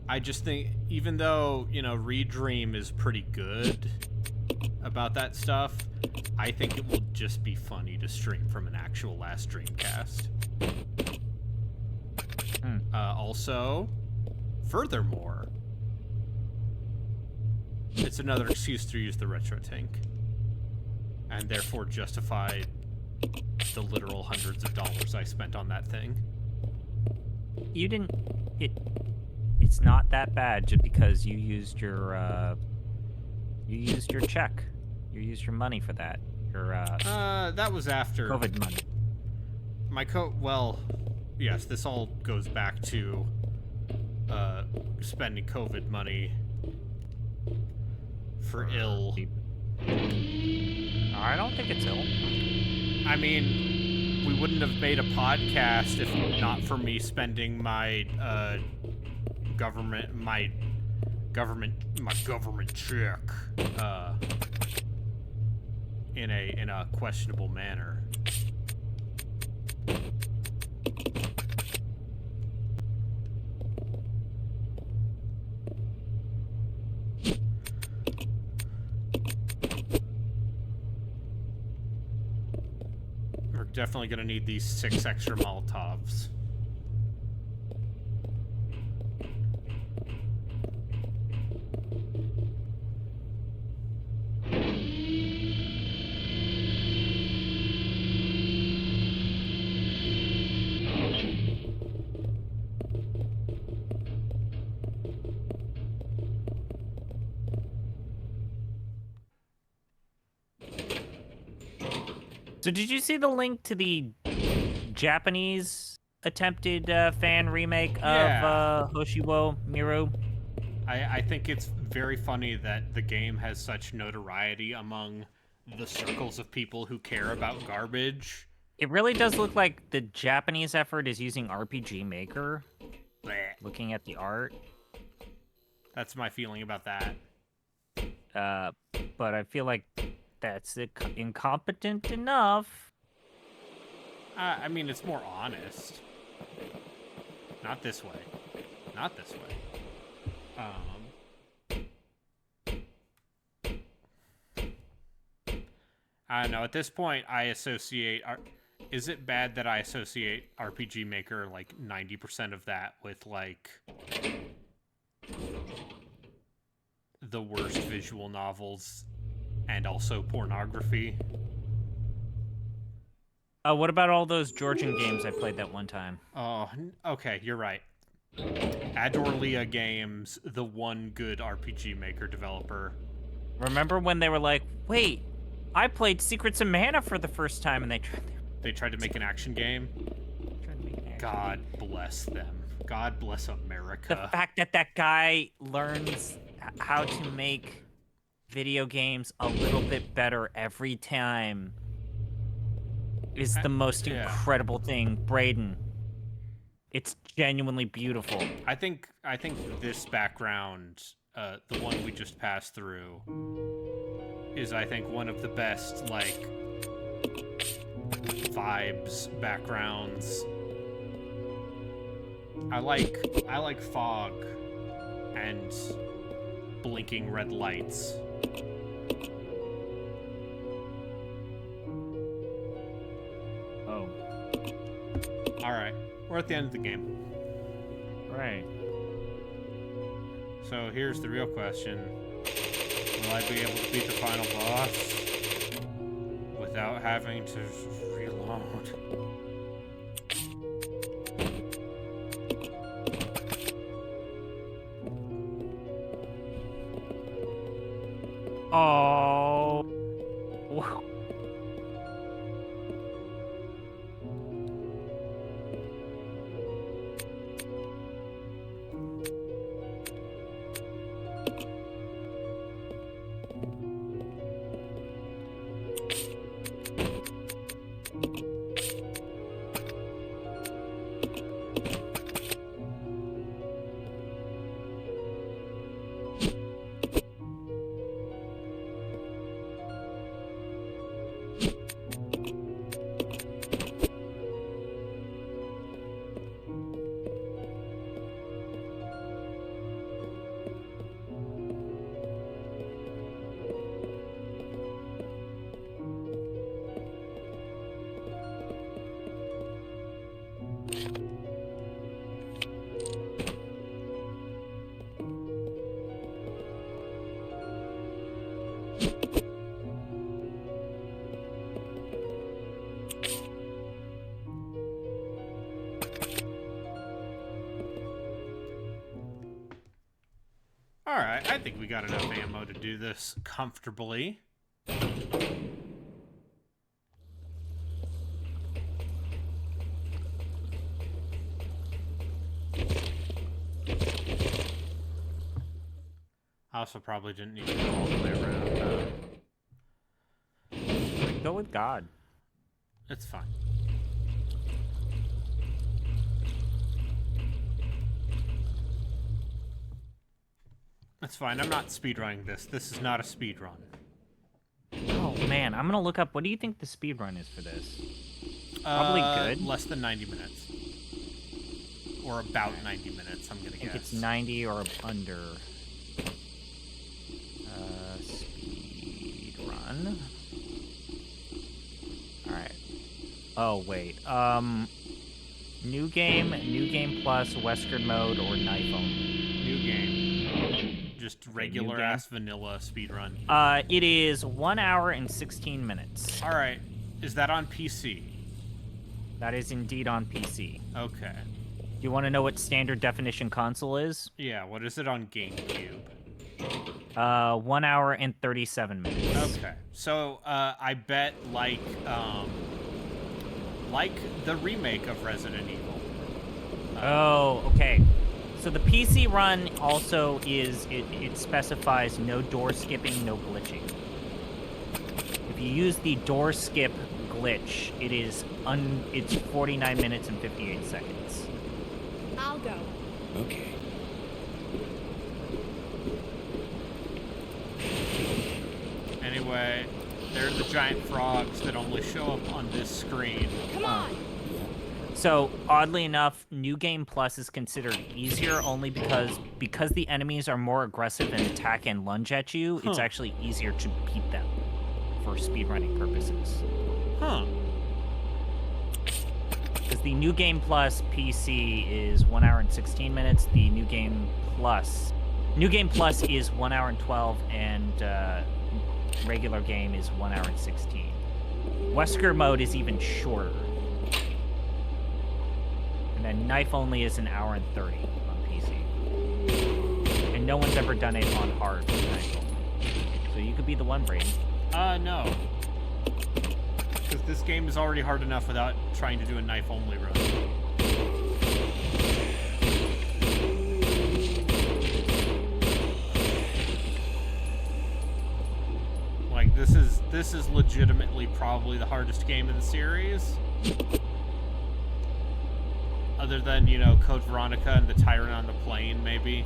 I just think even though, you know, Redream is pretty good about that stuff, I think it will just be funny to stream from an actual last Dreamcast. Also, Furthermore, it's another excuse to use the retro tank, and therefore justify the literal hundreds of dollars I spent on that thing. You didn't. It's not that bad just because you used your check. You used your money for that. That was after COVID money. Well, yes, this all goes back to spending COVID money for ill. I don't think it's ill. I mean, we wouldn't have made a podcast if not for me spending my government check in a questionable manner. We're definitely gonna need these 6 extra Molotovs. So did you see the link to the Japanese attempted fan remake of Hoshiwo Miru? I think it's very funny that the game has such notoriety among the circles of people who care about garbage. It really does look like the Japanese effort is using RPG Maker. Blech. Looking at the art. That's my feeling about that. But I feel like that's incompetent enough. I mean, it's more honest. Not this way. Not this way. I don't know. At this point, I associate... Is it bad that I associate RPG Maker, like, 90% of that with, like... the worst visual novels and also pornography? What about all those Georgian games I played that one time? Oh, okay, you're right. Adorlia Games, the one good RPG Maker developer. Remember when they were like, wait, I played Secrets of Mana for the first time, and they tried to make an action game? God bless them. God bless America. The fact that that guy learns how to make video games a little bit better every time is the most incredible thing. Braden, it's genuinely beautiful. I think this background, the one we just passed through, is I think one of the best, like, vibes backgrounds. I like fog and blinking red lights. Oh. Alright, we're at the end of the game. Right. So here's the real question. Will I be able to beat the final boss without having to reload? Oh. Whoa. Alright, I think we got enough ammo to do this comfortably. I also probably didn't need to go all the way around. Go with God. It's fine. That's fine. I'm not speedrunning this. This is not a speedrun. Oh man, I'm gonna look up. What do you think the speed run is for this? Probably good. Less than 90 minutes. Or about 90 minutes, I'm gonna guess. I think it's 90 or under. Speed run. Alright. Oh, wait. New game plus, Western mode, or knife only? New game. Just regular ass vanilla speedrun. It is 1 hour and 16 minutes. Alright. Is that on PC? That is indeed on PC. Okay. Do you want to know what standard definition console is? Yeah, what is it on GameCube? 1 hour and 37 minutes. Okay. So, I bet, like the remake of Resident Evil. Oh, okay. So the PC run also is, it specifies no door skipping, no glitching. If you use the door skip glitch, it is it's 49 minutes and 58 seconds. I'll go. Okay. Anyway, they're the giant frogs that only show up on this screen. Come on! So, oddly enough, New Game Plus is considered easier only because the enemies are more aggressive and attack and lunge at you, it's actually easier to beat them for speedrunning purposes. Huh. Because the New Game Plus PC is 1 hour and 16 minutes, the New Game Plus is 1 hour and 12, and regular game is 1 hour and 16. Wesker mode is even shorter. And then knife only is 1 hour and 30 on PC. And no one's ever done it on hard with knife only. So you could be the one, Brady. No. Because this game is already hard enough without trying to do a knife only run. Like, this is legitimately probably the hardest game in the series. Other than, you know, Code Veronica and the Tyrant on the Plane, maybe.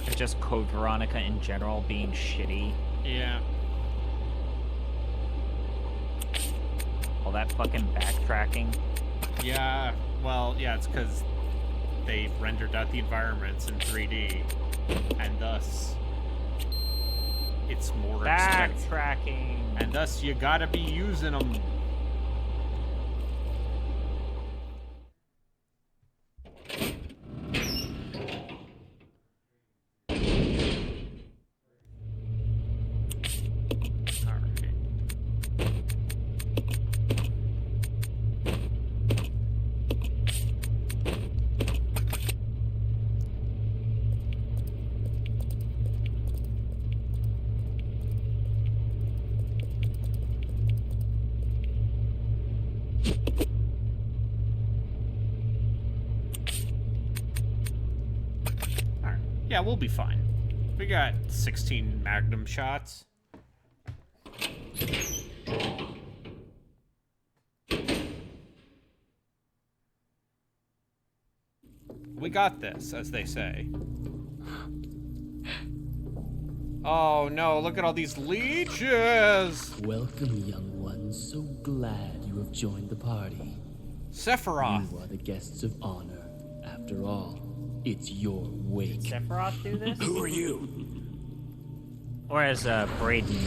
And just Code Veronica in general being shitty. Yeah. All that fucking backtracking. Yeah, well, yeah, it's because they rendered out the environments in 3D, and thus it's more expensive. Backtracking. And thus you gotta be using them. Yeah, we'll be fine. We got 16 Magnum shots. We got this, as they say. Oh no, look at all these leeches! Welcome, young ones. So glad you have joined the party. Sephiroth! You are the guests of honor. After all, it's your wake. Did Sephiroth do this? Who are you? Or as Braden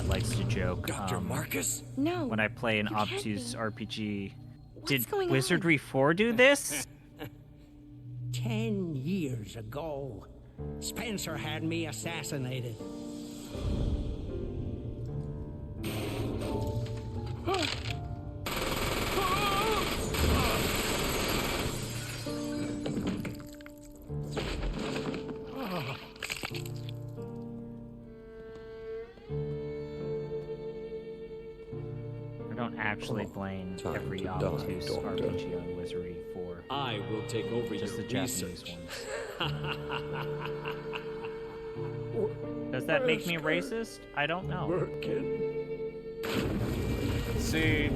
likes to joke. Dr. Marcus? No. When I play an you can't obtuse be. RPG. What's Did going Wizardry 4 do this? 10 years ago, Spencer had me assassinated. I don't actually blame every obtuse RPG on Wizardry for. I will take over just your the Japanese research. ones. Does that make me racist? I don't know. See.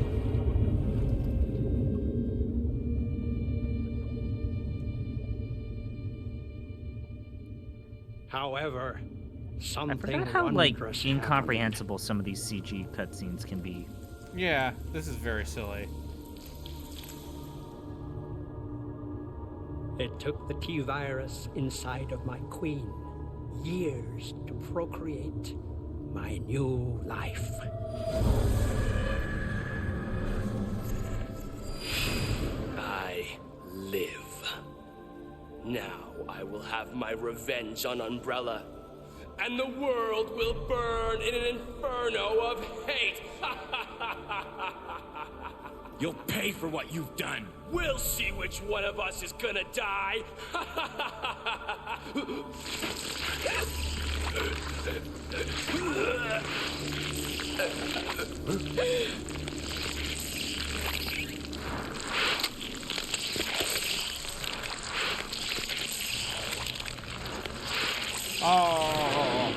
However, I something forgot how wondrous incomprehensible some of these CG cutscenes can be. Yeah, this is very silly. It took the T-virus inside of my queen years to procreate my new life. I live. Now I will have my revenge on Umbrella, and the world will burn in an inferno of hate. You'll pay for what you've done. We'll see which one of us is gonna die. Oh,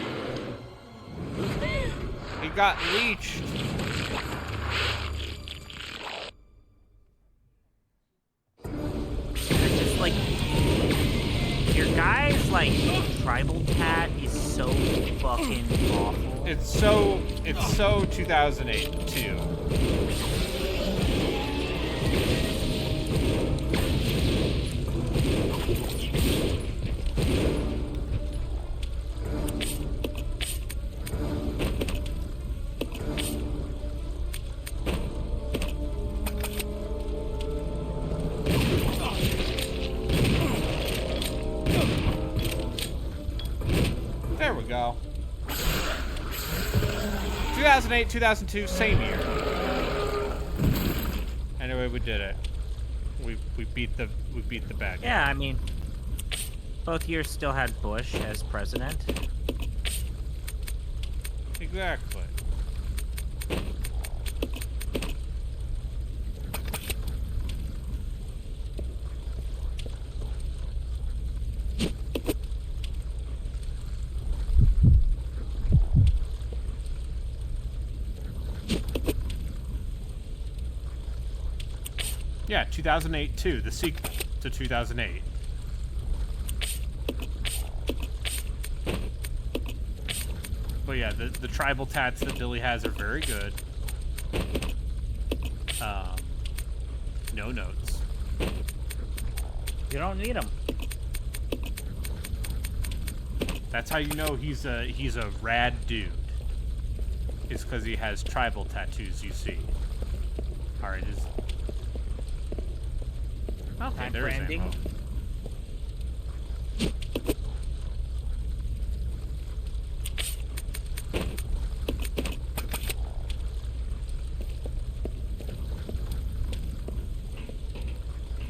he got leeched. It's just like your guy's like tribal cat is so fucking awful. It's so 2008 too. There we go. 2008, 2002, same year. Anyway, we did it. We beat the bad guy. Yeah, I mean, both years still had Bush as president. Exactly. Yeah, 2008 too, the sequel to 2008. But yeah, the tribal tats that Billy has are very good. No notes. You don't need them. That's how you know he's a rad dude. It's because he has tribal tattoos, you see. Alright, Okay, there's branding. ammo.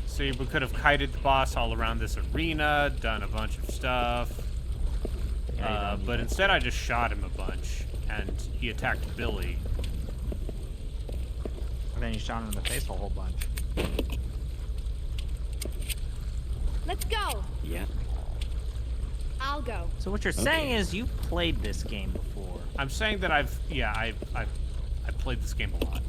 See, we could have kited the boss all around this arena, done a bunch of stuff. But instead I just shot him a bunch, and he attacked Billy. And then you shot him in the face a whole bunch. Let's go. Yeah. I'll go. So what you're saying is you've played this game before. I'm saying that I've played this game a lot.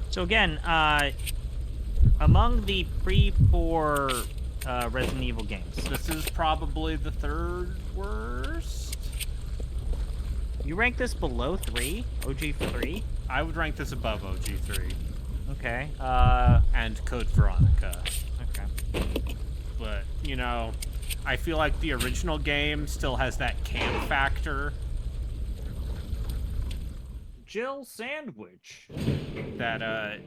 So again, among the pre-4 Resident Evil games, This is probably the third worst. you rank this below 3? OG 3? I would rank this above OG3 Okay. and Code Veronica. Okay. But, you know, I feel like the original game still has that camp factor Jill Sandwich. that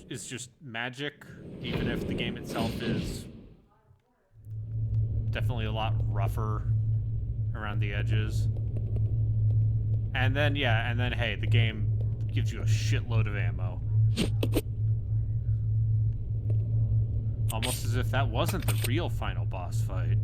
is just magic, even if the game itself is Definitely a lot rougher around the edges. And then, yeah, and then, hey, the game gives you a shitload of ammo. Almost as if that wasn't the real final boss fight.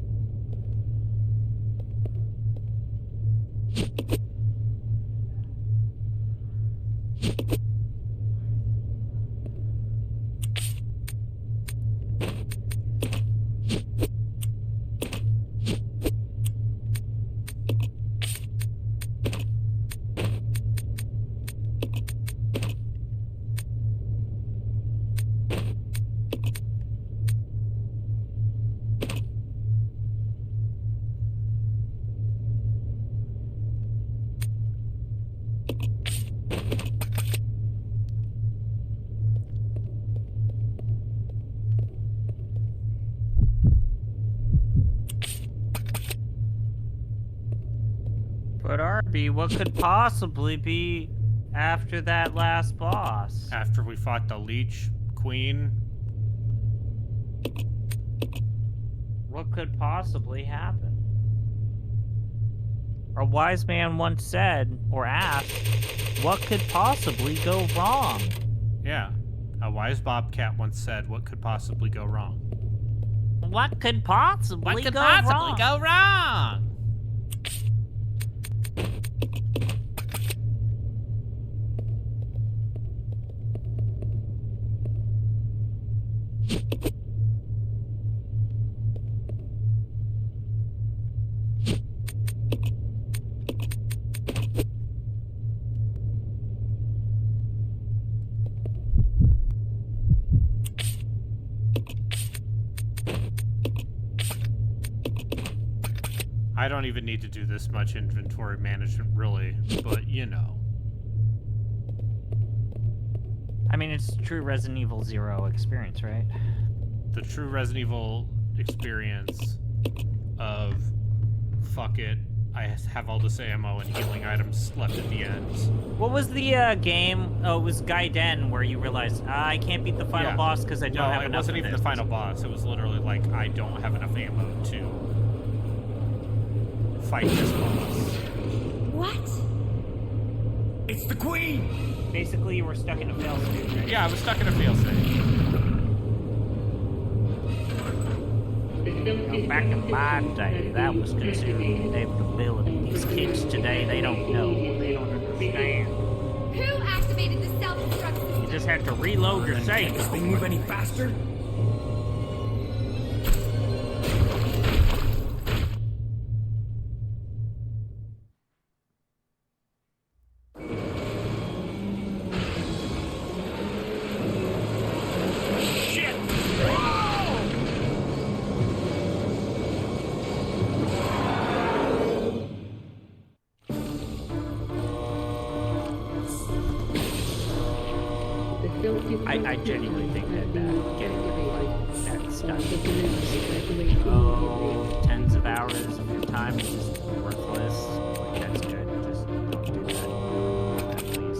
But Arby, what could possibly be after that last boss? After we fought the Leech Queen. What could possibly happen? A wise man once said, or asked, what could possibly go wrong? Yeah. A wise bobcat once said, what could possibly go wrong? What could possibly go wrong? I don't even need to do this much inventory management, really, but you know. I mean, it's true Resident Evil 0 experience, right? The true Resident Evil experience of, fuck it, I have all this ammo and healing items left at the end. What was the game? Oh, it was Gaiden, where you realized, I can't beat the final boss because I don't have enough. No, it wasn't even the final boss. It was literally like, I don't have enough ammo to fight this boss. What? It's the Queen! Basically, you were stuck in a failsafe, right? Yeah, I was stuck in a failsafe. Now, back in my day, that was considered inevitability. These kids today, they don't know. They don't understand. Who activated the self-destruct system? You just have to reload your safe. Can't this thing move any faster? I genuinely think that getting that stuff is tens of hours of your time is just worthless. Like, that's good. Just don't do that, please.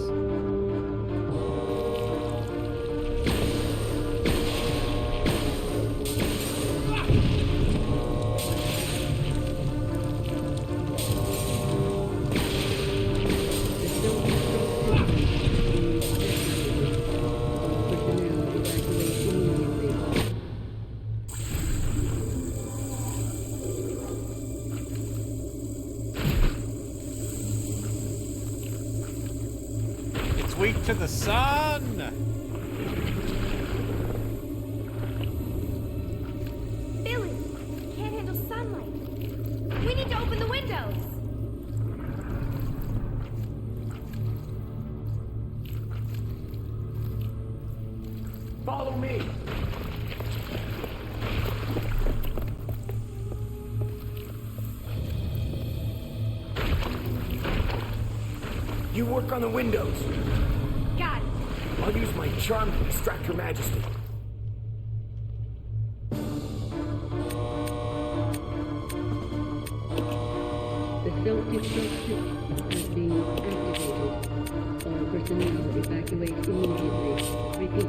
Weak to the sun! Billy, can't handle sunlight. We need to open the windows. Follow me! You work on the windows. Got it. I'll use my charm to distract Her Majesty. The self-destruct system has been activated. All personnel evacuate immediately. Repeat.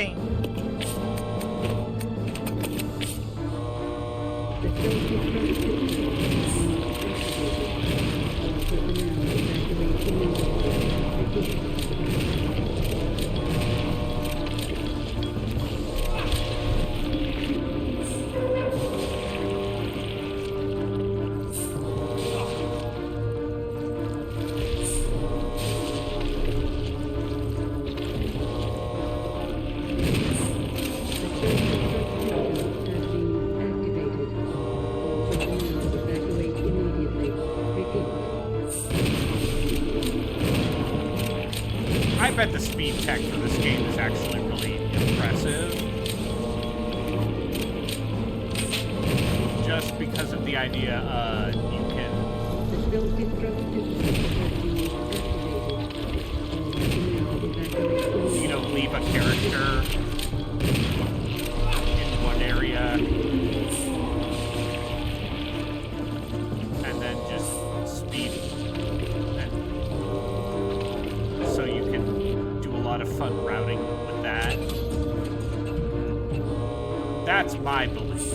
team. The self-destruct system is being activated. I bet the speed tech for this game is actually really impressive. Just because of the idea, you can... You know, leave a character in one area, and then just speed, and so you can do a lot of fun routing with that. That's my belief.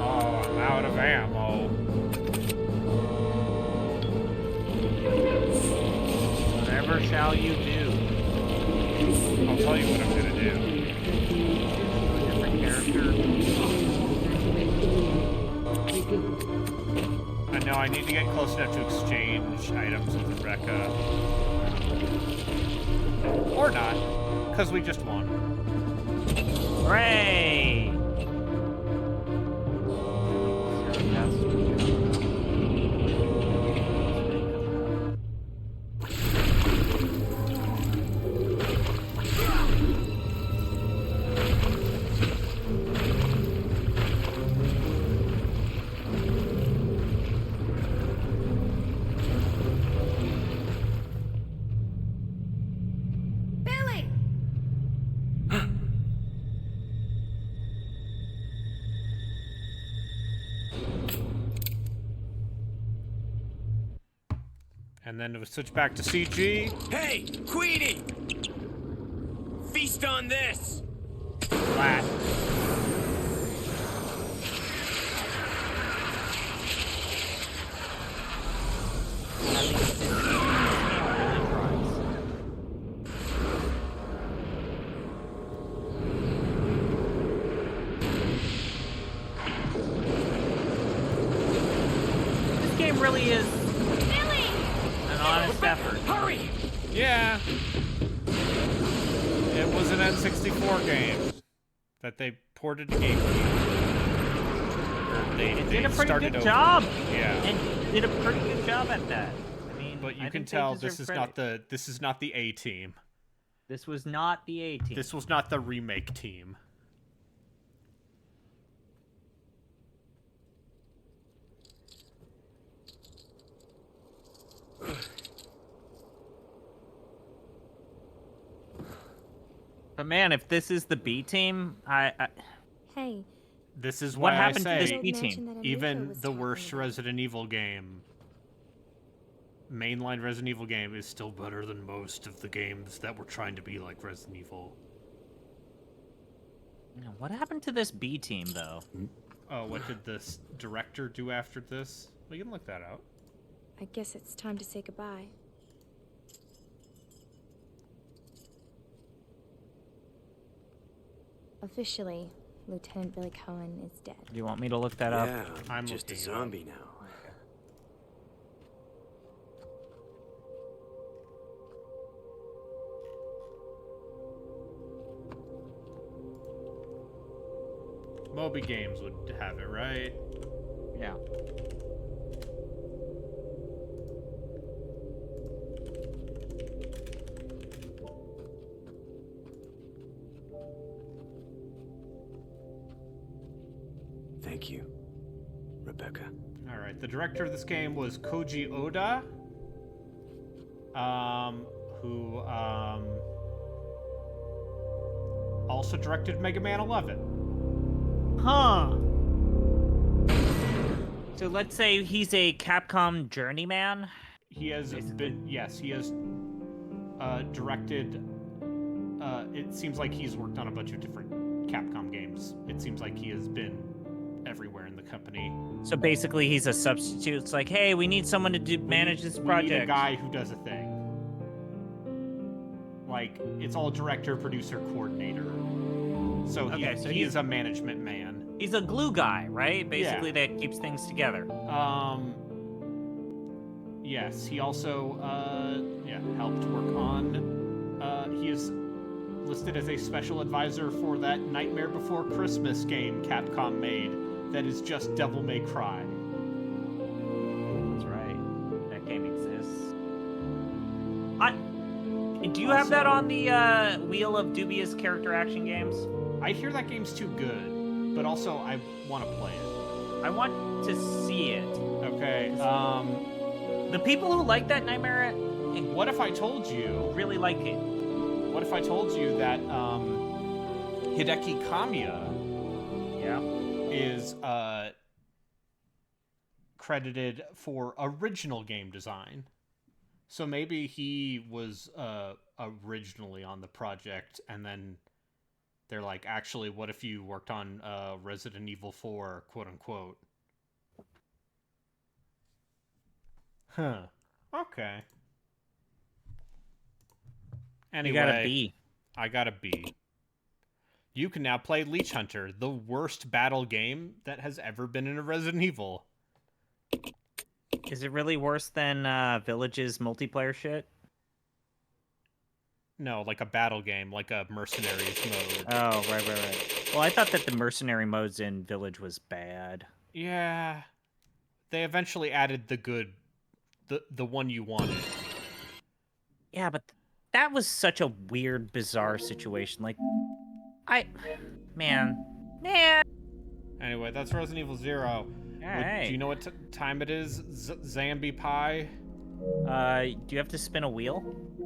Oh, I'm out of ammo. Whatever shall you do? I'll tell you what I'm gonna do. Different character. I know I need to get close enough to exchange items with Rebecca. Or not, because we just won. Hooray! Billy! And then it was switch back to CG. Hey, Queenie! Feast on this! Flat. This game really is Billy! an honest effort. Hurry! Yeah. It was an N64 game that they ported to GameCube. Or they Did a pretty started good over. job. Yeah. And did a pretty good job at that. I mean, But you I can think they tell deserve this is credit. not the A team. This was not the A team. This was not the remake team. But man, if this is the B team, Hey, This is What why happened to I this say B team? even the worst Resident Evil game, mainline Resident Evil game, is still better than most of the games that were trying to be like Resident Evil. what happened to this B team though? Oh, what did this director do after this? We can look that out. I guess it's time to say goodbye. Officially, Lieutenant Billy Cohen is dead. Do you want me to look that up? Yeah, I'm just a looking it up. zombie now. Moby Games would have it, right? Yeah. Thank you, Rebecca. Alright, the director of this game was Koji Oda. Who also directed Mega Man 11. Huh. So let's say he's a Capcom journeyman. He has been, yes, he has directed. It seems like he's worked on a bunch of different Capcom games. It seems like he has been everywhere in the company. So basically, he's a substitute. It's like, hey, we need someone to manage this project. We need a guy who does a thing. Like, it's all director, producer, coordinator. So he is a management man. He's a glue guy, right? Basically, that keeps things together. Yes, he also helped work on. He is listed as a special advisor for that Nightmare Before Christmas game Capcom made. That is just Devil May Cry. That's right. That game exists. Do you have that on the wheel of Dubious character action games? I hear that game's too good, but also I want to play it. I want to see it. Okay. The people who like that Nightmare, what if I told you really like it? What if I told you that Hideki Kamiya is credited for original game design? So maybe he was originally on the project, and then they're like, actually, what if you worked on Resident Evil 4, quote unquote? Huh. Okay. Anyway, you got a B. I got a B. You can now play Leech Hunter, the worst battle game that has ever been in a Resident Evil. Is it really worse than Village's multiplayer shit? No, like a battle game, like a Mercenaries mode. Oh, right. Well, I thought that the mercenary modes in Village was bad. Yeah. They eventually added the good, the one you wanted. Yeah, but that was such a weird, bizarre situation. Like, man. Anyway, that's Resident Evil 0. Hey. Do you know what time it is, Zambi Pie? Do you have to spin a wheel?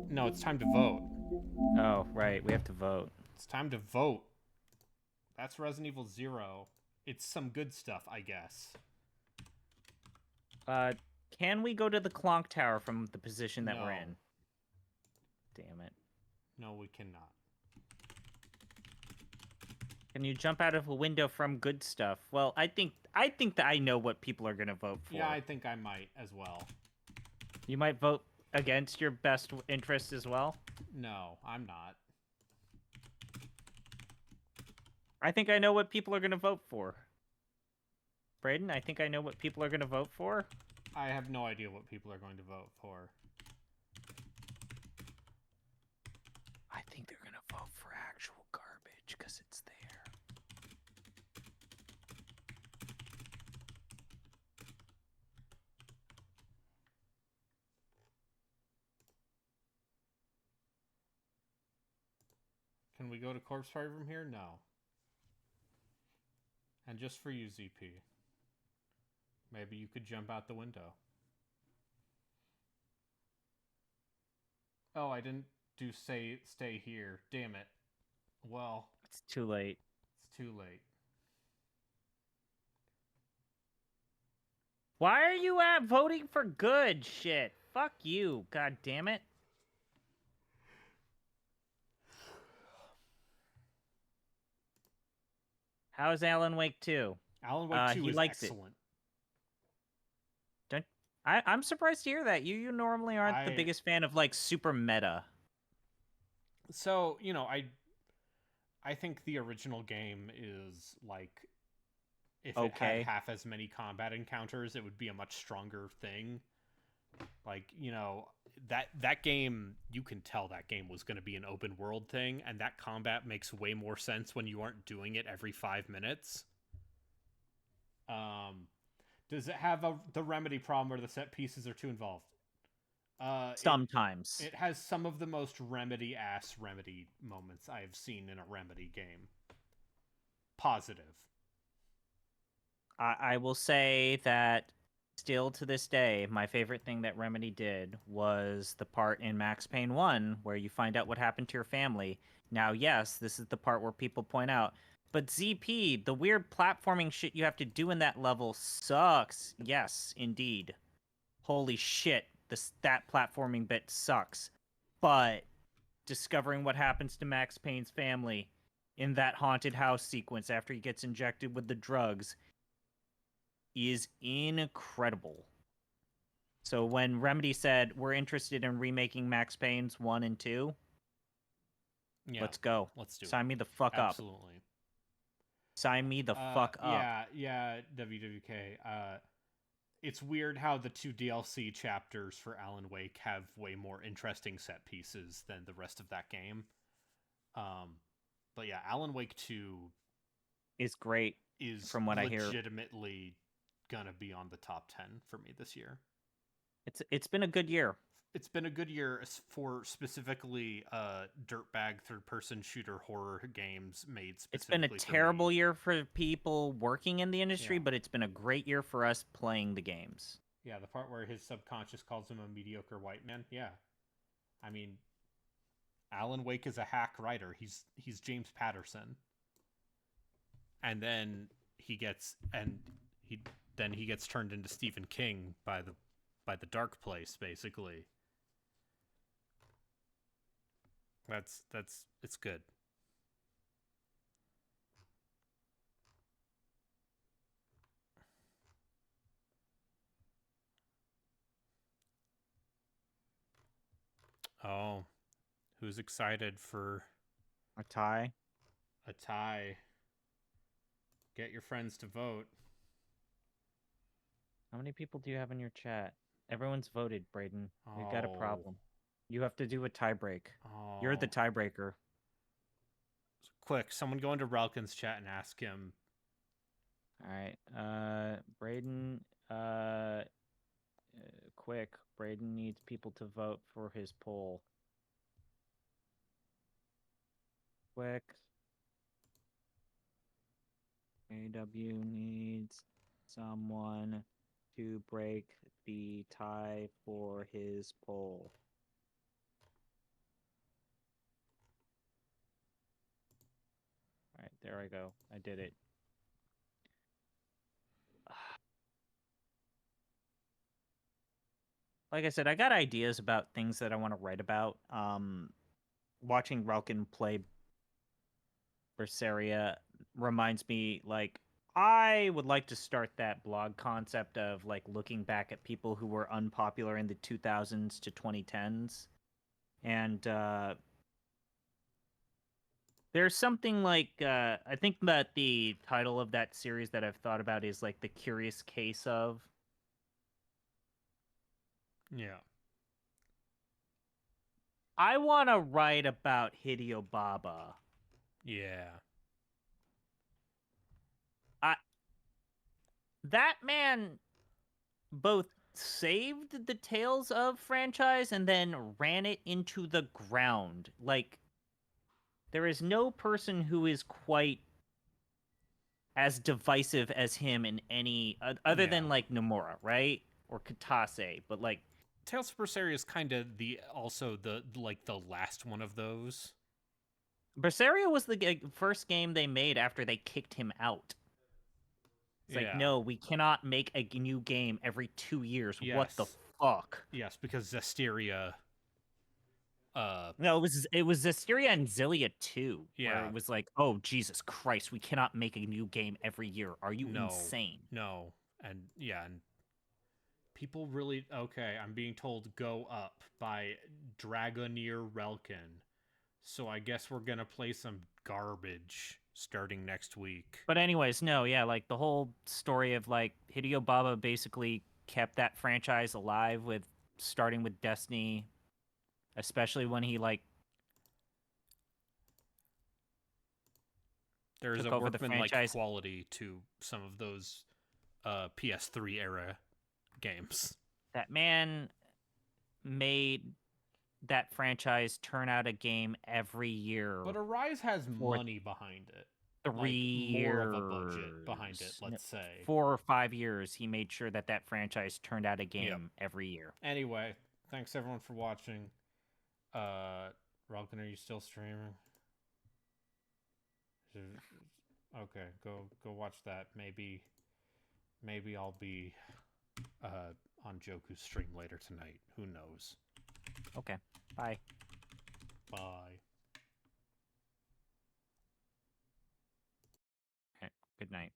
No, it's time to vote. Oh, right. We have to vote. It's time to vote. That's Resident Evil 0. It's some good stuff, I guess. Can we go to the Clonk Tower from the position that we're in? Damn it. No, we cannot. Can you jump out of a window from good stuff? Well, I think that I know what people are gonna vote for. Yeah, I think I might as well. You might vote against your best interest as well? No, I'm not. I think I know what people are gonna vote for. Brayden, I think I know what people are gonna vote for. I have no idea what people are going to vote for. I think they're gonna vote for actual garbage because it's there. Can we go to Corpse Party from here? No. And just for you, ZP. Maybe you could jump out the window. Oh, I didn't do stay here. Damn it. Well. It's too late. It's too late. Why are you voting for good shit? Fuck you. God damn it. How's Alan Wake 2? Alan Wake 2 is excellent. I'm surprised to hear that. You normally aren't the biggest fan of, like, super meta. So, you know, I think the original game is, like, if it had half as many combat encounters, it would be a much stronger thing. Like, you know, that game, you can tell that game was going to be an open world thing, and that combat makes way more sense when you aren't doing it every 5 minutes. Does it have the Remedy problem where the set pieces are too involved? Sometimes. It has some of the most Remedy moments I have seen in a Remedy game. Positive. I will say that still to this day, my favorite thing that Remedy did was the part in Max Payne 1 where you find out what happened to your family. Now, yes, this is the part where people point out But ZP, the weird platforming shit you have to do in that level sucks. Yes, indeed. Holy shit, that platforming bit sucks. But discovering what happens to Max Payne's family in that haunted house sequence after he gets injected with the drugs is incredible. So when Remedy said we're interested in remaking Max Payne's 1 and 2, let's go. Let's do it. Sign me the fuck up. Absolutely. Sign me the fuck up. Yeah, WWK. It's weird how the 2 DLC chapters for Alan Wake have way more interesting set pieces than the rest of that game. But yeah, Alan Wake 2 is great. Is from what I hear, legitimately gonna be on the top 10 for me this year. It's been a good year. It's been a good year for specifically dirtbag third-person shooter horror games made specifically. It's been a terrible year for people working in the industry, but it's been a great year for us playing the games. Yeah, the part where his subconscious calls him a mediocre white man. Yeah, I mean, Alan Wake is a hack writer. He's James Patterson, and then he gets turned into Stephen King by the Dark Place, basically. It's good. Oh, who's excited for a tie? A tie. Get your friends to vote. How many people do you have in your chat? Everyone's voted, Braden. We've got a problem. You have to do a tiebreak. You're the tiebreaker. Quick, someone go into Relkin's chat and ask him. All right. Braden, quick. Braden needs people to vote for his poll. Quick. AW needs someone to break the tie for his poll. All right, there I go. I did it. Like I said, I got ideas about things that I want to write about. Watching Relkin play Berseria reminds me, like, I would like to start that blog concept of, like, looking back at people who were unpopular in the 2000s to 2010s. And there's something like, I think that the title of that series that I've thought about is, like, The Curious Case of. Yeah. I want to write about Hideo Baba. Yeah. That man both saved the Tales of franchise and then ran it into the ground. Like, there is no person who is quite as divisive as him in any other than, like, Nomura, right? Or Katase, but, like, Tales of Berseria is kind of the last one of those. Berseria was the first game they made after they kicked him out. It's like, no, we cannot make a new game every 2 years. Yes. What the fuck? Yes, because Zestiria. No, it was Zestiria and Zillia 2. Yeah. Where it was like, oh, Jesus Christ, we cannot make a new game every year. Are you insane? No. And people really... Okay, I'm being told Go Up by Dragoneer Relkin. So I guess we're gonna play some garbage starting next week. But anyways, no, yeah, like, the whole story of, like, Hideo Baba basically kept that franchise alive starting with Destiny, especially when he, like, there's a workman-like quality to some of those PS3 era games. That man made that franchise turn out a game every year. But Arise has money behind it. 3 years. More of a budget behind it, let's say. 4 or 5 years, he made sure that franchise turned out a game every year. Anyway, thanks everyone for watching. Relkin, are you still streaming? Okay, go watch that. Maybe I'll be on Joku's stream later tonight. Who knows? Okay. Bye. Bye. Okay. Good night.